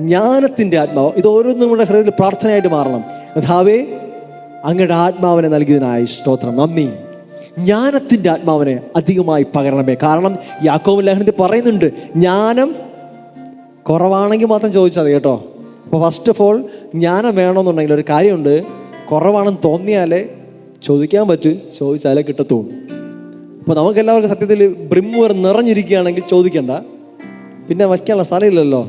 S1: ജ്ഞാനത്തിൻ്റെ ആത്മാവ്. ഇത് ഓരോന്നും നമ്മുടെ ഹൃദയത്തിൽ പ്രാർത്ഥനയായിട്ട് മാറണം. കർത്താവേ, അങ്ങയുടെ ആത്മാവിനെ നൽകിയതിനായി സ്തോത്രം, നന്ദി. ജ്ഞാനത്തിൻ്റെ ആത്മാവിനെ അധികമായി പകരണമേ. കാരണം യാക്കോബ് ലേഖനത്തിൽ പറയുന്നുണ്ട്, ജ്ഞാനം കുറവാണെങ്കിൽ മാത്രം ചോദിച്ചാൽ മതി കേട്ടോ. അപ്പോൾ ഫസ്റ്റ് ഓഫ് ഓൾ ജ്ഞാനം വേണമെന്നുണ്ടെങ്കിൽ ഒരു കാര്യമുണ്ട്, കുറവാണെന്ന് തോന്നിയാലേ ചോദിക്കാൻ പറ്റൂ, ചോദിച്ചാലേ കിട്ടത്തുള്ളൂ. അപ്പോൾ നമുക്കെല്ലാവർക്കും സത്യത്തിൽ ബ്രിമ്മുവർ നിറഞ്ഞിരിക്കുകയാണെങ്കിൽ ചോദിക്കണ്ട, പിന്നെ വയ്ക്കാനുള്ള സ്ഥലമില്ലല്ലോ.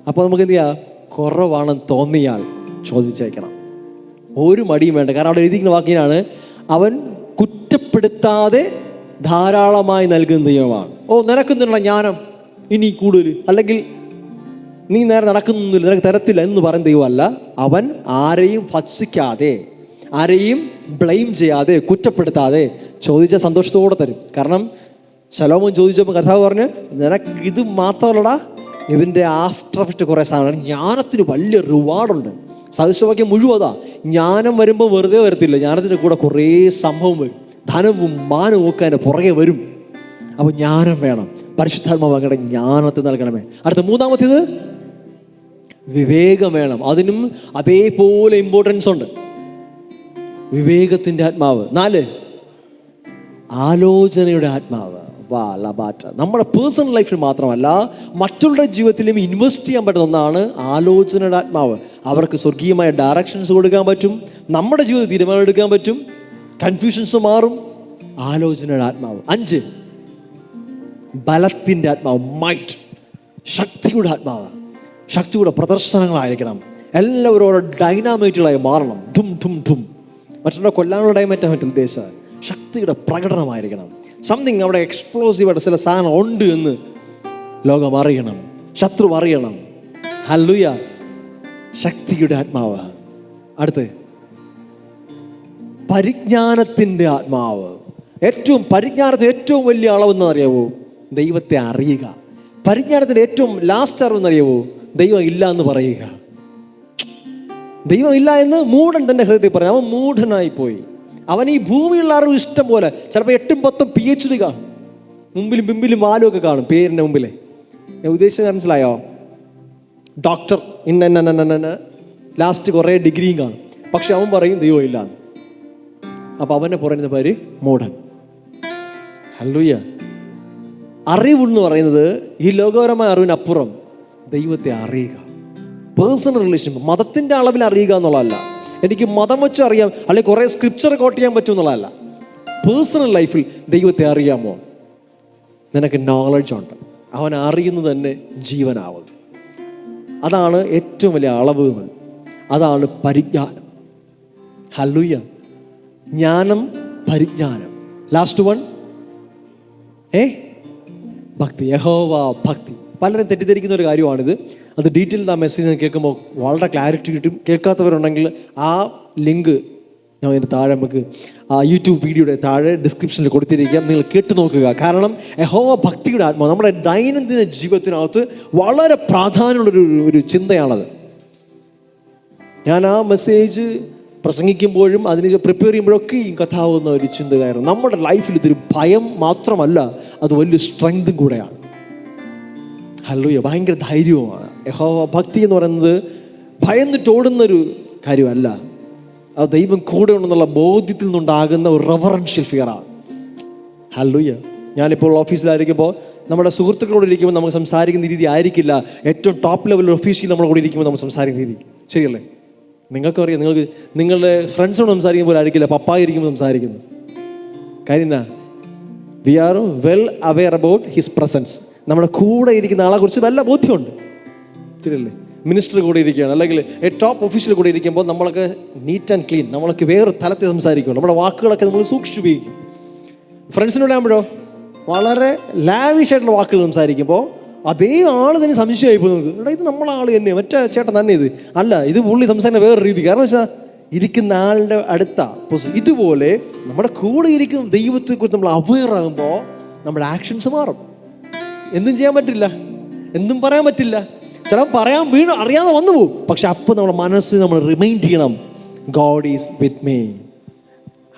S1: അപ്പോൾ നമുക്ക് എന്ത് ചെയ്യാം? കുറവാണെന്ന് തോന്നിയാൽ ചോദിച്ചേക്കണം. ഒരു മടിയും വേണ്ട. കാരണം അവിടെ എഴുതിക്കുന്ന വാക്കിനാണ്, അവൻ കുറ്റപ്പെടുത്താതെ ധാരാളമായി നൽകുന്ന ദൈവമാണ്. നിനക്കുന്നുള്ള ജ്ഞാനം ഇനി കൂടുതൽ, അല്ലെങ്കിൽ നീ നേരെ നടക്കുന്നില്ല, നിനക്ക് തരത്തില്ല എന്ന് പറയുന്ന ദൈവമല്ല. അവൻ ആരെയും ഭത്സിക്കാതെ, ആരെയും ബ്ലെയിം ചെയ്യാതെ, കുറ്റപ്പെടുത്താതെ ചോദിച്ച സന്തോഷത്തോടെ തരും. കാരണം ശലോമോൻ ചോദിച്ചപ്പോൾ കർത്താവ് പറഞ്ഞു, നിനക്ക് ഇത് മാത്രമല്ലടാ, ഇതിൻ്റെ ആഫ്റ്റർ എഫക്റ്റ് കുറേ സാധനമാണ്. ജ്ഞാനത്തിന് വലിയ റിവാർഡുണ്ട്. സദൃശവാക്യം മുഴുവതാ. ജ്ഞാനം വരുമ്പോൾ വെറുതെ വരത്തില്ല, ജ്ഞാനത്തിൻ്റെ കൂടെ കുറേ സംഭവം വരും. ധനവും മാനവും ഒക്കെ അതിൻ്റെ പുറകെ വരും. അപ്പോൾ ജ്ഞാനം വേണം. പരിശുദ്ധാത്മാവ് അങ്ങയുടെ ജ്ഞാനത്തെ നൽകണമേ. അടുത്ത 3-ാമത്തേത് വിവേകം വേണം. അതിനും അതേപോലെ ഇമ്പോർട്ടൻസ് ഉണ്ട്. വിവേകത്തിൻ്റെ ആത്മാവ്. 4, ആലോചനയുടെ ആത്മാവ്. നമ്മുടെ പേഴ്സണൽ ലൈഫിൽ മാത്രമല്ല, മറ്റുള്ള ജീവിതത്തിലും ഇൻവെസ്റ്റ് ചെയ്യാൻ പറ്റുന്ന ഒന്നാണ് ആലോചനയുടെ ആത്മാവ്. അവർക്ക് സ്വർഗീയമായ ഡയറക്ഷൻസ് കൊടുക്കാൻ പറ്റും, നമ്മുടെ ജീവിതത്തിൽ തീരുമാനം എടുക്കാൻ പറ്റും, കൺഫ്യൂഷൻസ് മാറും. ആലോചനയുടെ ആത്മാവ്. 5, ബലത്തിൻ്റെ ആത്മാവ്, മൈറ്റ്, ശക്തിയുടെ ആത്മാവ്. ശക്തിയുടെ പ്രദർശനങ്ങളായിരിക്കണം. എല്ലാവരും ഓരോ ഡൈനാമൈറ്റുകളായി മാറണം. ധും ധും ധും. മറ്റുള്ള കൊല്ലാനുള്ള ഡൈമൈറ്റ് പറ്റില്ല ഉദ്ദേശം. ശക്തിയുടെ പ്രകടനമായിരിക്കണം. സംതിങ് അവിടെ എക്സ്പ്ലോസീവായിട്ട് ചില സാധനം ഉണ്ട് എന്ന് ലോകം അറിയണം, ശത്രു അറിയണം. ഹല്ലേലൂയ. ശക്തിയുടെ ആത്മാവ്. അടുത്ത് പരിജ്ഞാനത്തിൻ്റെ ആത്മാവ്. പരിജ്ഞാനത്തിന് ഏറ്റവും വലിയ അളവെന്ന് അറിയാവോ? ദൈവത്തെ അറിയുക. പരിജ്ഞാനത്തിൻ്റെ ഏറ്റവും ലാസ്റ്റ് അറിവെന്നറിയാവോ? ദൈവം ഇല്ല എന്ന് പറയുക. ദൈവം ഇല്ല എന്ന് മൂഢൻ തൻ്റെ ഹൃദയത്തിൽ പറഞ്ഞു. അവൻ മൂഢനായിപ്പോയി. അവൻ ഈ ഭൂമിയുള്ള അറിവ് ഇഷ്ടം പോലെ, ചിലപ്പോൾ 8, 10 PhD കാണും, മുമ്പിലും പിമ്പിലും വാലും ഒക്കെ കാണും പേരിൻ്റെ മുമ്പിലെ. ഞാൻ ഉദ്ദേശിച്ചത് മനസ്സിലായോ? ഡോക്ടർ ഇന്ന ലാസ്റ്റ് കുറേ ഡിഗ്രിയും കാണും, പക്ഷെ അവൻ പറയും ദൈവം ഇല്ല. അപ്പം അവനെ പറയുന്ന പേര് മൂഢൻ. ഹല്ലേലൂയ. അറിവെന്ന് പറയുന്നത് ഈ ലോകപരമായ അറിവിനപ്പുറം ദൈവത്തെ അറിയുക. പേഴ്സണൽ റിലേഷൻ, മതത്തിൻ്റെ അളവിൽ അറിയുക എന്നുള്ളതല്ല. എനിക്ക് മതം വെച്ച് അറിയാം, അല്ലെങ്കിൽ കുറേ സ്ക്രിപ്ചർ കോട്ട് ചെയ്യാൻ പറ്റും എന്നുള്ളതല്ല. പേഴ്സണൽ ലൈഫിൽ ദൈവത്തെ അറിയാമോ? നിനക്ക് നോളജ് ഉണ്ട്. അവൻ അറിയുന്നത് തന്നെ ജീവനാവുന്നു. അതാണ് ഏറ്റവും വലിയ അളവ്. അതാണ് പരിജ്ഞാനം. ഹല്ലേലൂയ. ജ്ഞാനം, പരിജ്ഞാനം. ലാസ്റ്റ് വൺ ഭക്തി. യഹോവ ഭക്തി. പലരും തെറ്റിദ്ധരിക്കുന്ന ഒരു കാര്യമാണിത്. അത് ഡീറ്റെയിൽഡ് ആ മെസ്സേജ് കേൾക്കുമ്പോൾ വളരെ ക്ലാരിറ്റി കിട്ടും. കേൾക്കാത്തവരുണ്ടെങ്കിൽ ആ ലിങ്ക് ഞാൻ അതിൻ്റെ താഴെ നമുക്ക് ആ യൂട്യൂബ് വീഡിയോയുടെ താഴെ ഡിസ്ക്രിപ്ഷനിൽ കൊടുത്തിരിക്കാം. നിങ്ങൾ കേട്ടു നോക്കുക. കാരണം യഹോവ ഭക്തിയുടെ ആത്മാവ് നമ്മുടെ ദൈനംദിന ജീവിതത്തിനകത്ത് വളരെ പ്രാധാന്യമുള്ളൊരു ചിന്തയാണത്. ഞാൻ ആ മെസ്സേജ് പ്രസംഗിക്കുമ്പോഴും അതിന് പ്രിപ്പയർ ചെയ്യുമ്പോഴൊക്കെ ഈ കഥാവുന്ന ഒരു ചിന്തയായിരുന്നു. നമ്മുടെ ലൈഫിൽ ഇതൊരു ഭയം മാത്രമല്ല, അത് വലിയ സ്ട്രെങ്തും കൂടെയാണ്. ഹല്ലേലൂയ. ഭയങ്കര ധൈര്യവുമാണ്. യഹോവ ഭക്തി എന്ന് പറയുന്നത് ഭയന്നിട്ടോടുന്നൊരു കാര്യമല്ല. അത് ദൈവം കൂടെ ഉണ്ടെന്നുള്ള ബോധ്യത്തിൽ നിന്നുണ്ടാകുന്ന ഒരു റെവറൻഷ്യൽ ഫിയറാണ്. ഹല്ലേലൂയ. ഞാനിപ്പോൾ ഓഫീസിലായിരിക്കുമ്പോൾ നമ്മുടെ സുഹൃത്തുക്കളോട് ഇരിക്കുമ്പോൾ നമുക്ക് സംസാരിക്കുന്ന രീതി ആയിരിക്കില്ല ഏറ്റവും ടോപ്പ് ലെവൽ ഒഫീഷ്യൽ നമ്മുടെ കൂടെ ഇരിക്കുമ്പോൾ നമ്മൾ സംസാരിക്കുന്ന രീതി. ശരിയല്ലേ? നിങ്ങൾക്കറിയാം, നിങ്ങളുടെ ഫ്രണ്ട്സിനോട് സംസാരിക്കുമ്പോൾ ആയിരിക്കില്ല പപ്പായിരിക്കുമ്പോൾ സംസാരിക്കുന്നത്. കാര്യം എന്നാ? We are well aware about his presence. നമ്മുടെ കൂടെ ഇരിക്കുന്ന ആളെ കുറിച്ച് നല്ല ബോധ്യമുണ്ട്. ശരിയല്ലേ? മിനിസ്റ്റർ കൂടെ ഇരിക്കുകയാണ്, അല്ലെങ്കിൽ ടോപ്പ് ഓഫീസിൽ കൂടെ ഇരിക്കുമ്പോൾ നമ്മളൊക്കെ നീറ്റ് ആൻഡ് ക്ലീൻ, നമ്മളൊക്കെ വേറെ തലത്തിൽ സംസാരിക്കും. നമ്മുടെ വാക്കുകളൊക്കെ നമ്മൾ സൂക്ഷിച്ചു ഉപയോഗിക്കും. ഫ്രണ്ട്സിനോട് ആകുമ്പോഴോ വളരെ ലാവിഷായിട്ടുള്ള വാക്കുകൾ സംസാരിക്കുമ്പോൾ അതേ ആൾ തന്നെ സംശയമായി പോകും. നമുക്ക് എടാ, ഇത് നമ്മളെ ആൾ തന്നെ, മറ്റേ ചേട്ടൻ തന്നെ ഇത് അല്ല, ഇത് പുള്ളി സംസാരിക്കുന്ന വേറെ രീതി. കാരണം വെച്ചാൽ ഇരിക്കുന്ന ആളുടെ അടുത്ത ഇതുപോലെ നമ്മുടെ കൂടെ ഇരിക്കുന്ന ദൈവത്തെക്കുറിച്ച് നമ്മൾ അവെയർ ആകുമ്പോൾ നമ്മുടെ ആക്ഷൻസ് മാറും. എന്തും ചെയ്യാൻ പറ്റില്ല, എന്തും പറയാൻ പറ്റില്ല. ചിലപ്പോൾ പറയാൻ അറിയാതെ വന്നു പോകും. പക്ഷെ അപ്പോൾ നമ്മുടെ മനസ്സ് നമ്മൾ റിമൈൻഡ് ചെയ്യണം, God is with me.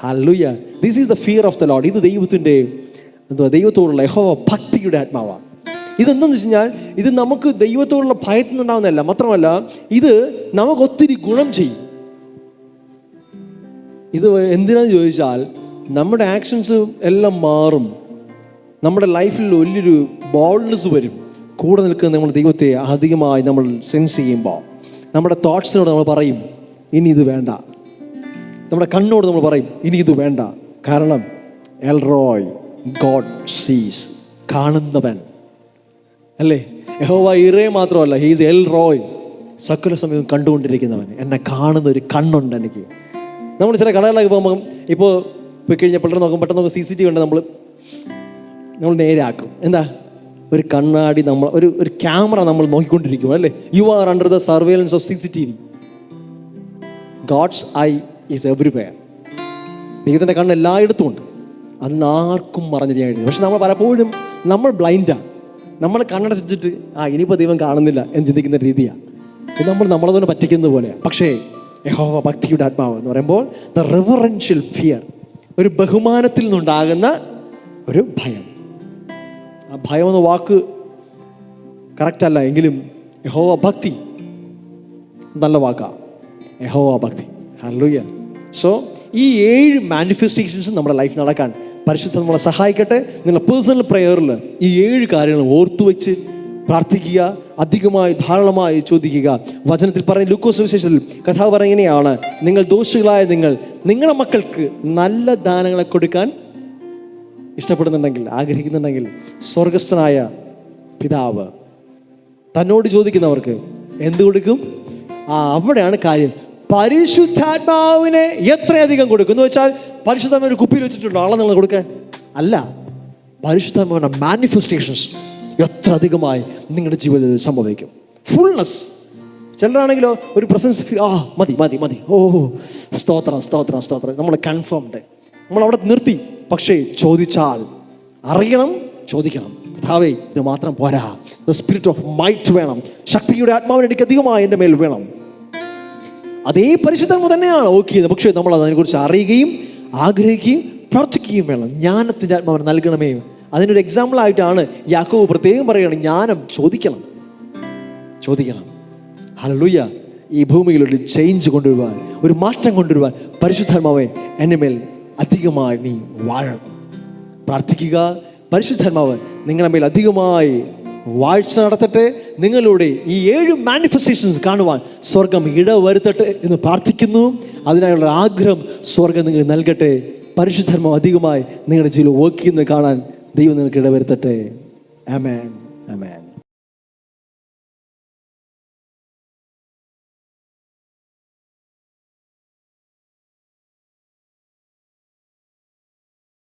S1: Hallelujah. This is the fear of the Lord. ഇത് ദൈവത്തോടുള്ള യഹോവ ഭക്തിയുടെ ആത്മാവാണ്. ഇതെന്തെന്ന് വെച്ച് കഴിഞ്ഞാൽ ഇത് നമുക്ക് ദൈവത്തോടുള്ള ഭയത്തിൽ നിന്നുണ്ടാവുന്നതല്ല, മാത്രമല്ല ഇത് നമുക്ക് ഒത്തിരി ഗുണം ചെയ്യും. ഇത് എന്തിനാന്ന് ചോദിച്ചാൽ നമ്മുടെ ആക്ഷൻസ് എല്ലാം മാറും. നമ്മുടെ ലൈഫിൽ വലിയൊരു ബോൾഡ്നെസ് വരും. കൂടെ നിൽക്കുന്ന നമ്മൾ ദൈവത്തെ അധികമായി നമ്മൾ സെൻസ് ചെയ്യുമ്പോൾ നമ്മുടെ തോട്ട്സിനോട് നമ്മൾ പറയും ഇനി ഇത് വേണ്ട. നമ്മുടെ കണ്ണോട് നമ്മൾ പറയും ഇനി ഇത് വേണ്ട. കാരണം എൽ റോയ്, ഗോഡ് സീസ്, കാണുന്നവൻ അല്ലേ? യഹോവ ഇറേ മാത്രമല്ല, ഹീസ് എൽ റോയ്, സകല സമയവും കണ്ടുകൊണ്ടിരിക്കുന്നവൻ. എന്നെ കാണുന്ന ഒരു കണ്ണുണ്ട് എനിക്ക്. നമ്മൾ ചില കടകളിലൊക്കെ പോകുമ്പോൾ ഇപ്പോൾ പോയി കഴിഞ്ഞാൽ പെട്ടെന്ന് നോക്കും CCTV ഉണ്ട്, നമ്മൾ നേരെ ആക്കും. എന്താ? ഒരു കണ്ണാടി, നമ്മൾ ഒരു ക്യാമറ നമ്മൾ നോക്കിക്കൊണ്ടിരിക്കും അല്ലേ? You are under the surveillance of CCTV. God's eye is everywhere. ദൈവത്തിൻ്റെ കണ്ണ് എല്ലായിടത്തും ഉണ്ട്. അന്ന് ആർക്കും മറഞ്ഞിരിക്കാൻ കഴിയും. പക്ഷെ നമ്മൾ പലപ്പോഴും നമ്മൾ ബ്ലൈൻഡാണ്. നമ്മൾ കണ്ണടച്ചിട്ട് ഇനിയിപ്പോൾ ദൈവം കാണുന്നില്ല എന്ന് ചിന്തിക്കുന്ന രീതിയാണ്. ഇത് നമ്മളതൊന്ന് പറ്റിക്കുന്നത് പോലെയാണ്. പക്ഷേ യഹോവ ഭക്തിയുടെ ആത്മാവ് എന്ന് പറയുമ്പോൾ ദ റെവറൻഷ്യൽ ഫിയർ, ഒരു ബഹുമാനത്തിൽ നിന്നുണ്ടാകുന്ന ഒരു ഭയം. ആ ഭയം എന്ന വാക്ക് കറക്റ്റ് അല്ല എങ്കിലും യഹോവ ഭക്തി നല്ല വാക്കാണ് യഹോവ ഭക്തി. ഹല്ലേലൂയ. സോ ഈ 7 മാനിഫെസ്റ്റേഷൻസ് നമ്മുടെ ലൈഫ് നടക്കാൻ പരിശുദ്ധ നമ്മളെ സഹായിക്കട്ടെ. നിങ്ങളുടെ പേഴ്സണൽ പ്രയറിൽ ഈ 7 കാര്യങ്ങൾ ഓർത്തുവെച്ച് പ്രാർത്ഥിക്കുക, അധികമായി ധാരാളമായി ചോദിക്കുക. വചനത്തിൽ പറയും, ലൂക്കോസ് സുവിശേഷത്തിൽ കഥാ പറയുന്നതാണ്, നിങ്ങൾ ദോഷികളായ നിങ്ങളുടെ മക്കൾക്ക് നല്ല ദാനങ്ങളെ കൊടുക്കാൻ ഇഷ്ടപ്പെടുന്നുണ്ടെങ്കിൽ, ആഗ്രഹിക്കുന്നുണ്ടെങ്കിൽ, സ്വർഗസ്ഥനായ പിതാവ് തന്നോട് ചോദിക്കുന്നവർക്ക് എന്ത് കൊടുക്കും? അവിടെയാണ് കാര്യം. പരിശുദ്ധാത്മാവിനെ എത്രയധികം കൊടുക്കും എന്ന് വെച്ചാൽ പരിശുദ്ധാത്മാവ് ഒരു കുപ്പിയിൽ വെച്ചിട്ടുണ്ടോ ആളെ നിങ്ങൾ കൊടുക്കാൻ? അല്ല, പരിശുദ്ധാത്മാവിന്റെ മാനിഫെസ്റ്റേഷൻസ് എത്ര അധികമായി നിങ്ങളുടെ ജീവിതത്തിൽ സംഭവിക്കും. ഫുൾനെസ്. ചിലരാണെങ്കിലോ ഒരു പ്രസൻസ് ഫീൽ, മതി മതി മതി, സ്തോത്രം സ്തോത്രം സ്തോത്രം, നമ്മൾ കൺഫേംഡ്, നമ്മൾ അവിടെ നിർത്തി. പക്ഷേ ചോദിച്ചാൽ അറിയണം, ചോദിക്കണം. കർത്താവേ, ഇത് മാത്രം പോരാ, ദ സ്പിരിറ്റ് ഓഫ് മൈറ്റ് വേണം, ശക്തിയുടെ ആത്മാവിന് എനിക്ക് അധികമായി എൻ്റെ മേൽ വേണം. അതേ പരിശുദ്ധാത്മാവ് തന്നെയാണ് ചെയ്യുന്നത്. പക്ഷേ നമ്മൾ അതിനെക്കുറിച്ച് അറിയുകയും ആഗ്രഹിക്കുകയും പ്രാർത്ഥിക്കുകയും വേണം. ജ്ഞാനത്തിൻ്റെ ആത്മാവിനെ നൽകണമേ. അതിനൊരു എക്സാമ്പിളായിട്ടാണ് യാക്കോബ് പ്രത്യേകം പറയുകയാണ്, ജ്ഞാനം ചോദിക്കണം. ഹല്ലേലൂയ. ഈ ഭൂമിയിൽ ഒരു ചേഞ്ച് കൊണ്ടുവരുവാൻ, ഒരു മാറ്റം കൊണ്ടുവരുവാൻ പരിശുദ്ധാത്മാവേ എൻ്റെ മേൽ അധികമായി നീ വാഴണം. പ്രാർത്ഥിക്കുക. പരിശുദ്ധാത്മാവ് നിങ്ങളുടെ മേൽ അധികമായി വാഴ്ച നടത്തട്ടെ. നിങ്ങളുടെ ഈ 7 മാനിഫെസ്റ്റേഷൻസ് കാണുവാൻ സ്വർഗം ഇടവരുത്തട്ടെ എന്ന് പ്രാർത്ഥിക്കുന്നു. അതിനായുള്ള ആഗ്രഹം സ്വർഗം നിങ്ങൾ നൽകട്ടെ. പരിശുദ്ധാത്മാവ് അധികമായി നിങ്ങളുടെ ജീവിതം വർക്ക് ചെയ്യുന്നത് കാണാൻ ദൈവം നിങ്ങൾക്ക് ഇടവരുത്തട്ടെ. ആമേൻ, ആമേൻ.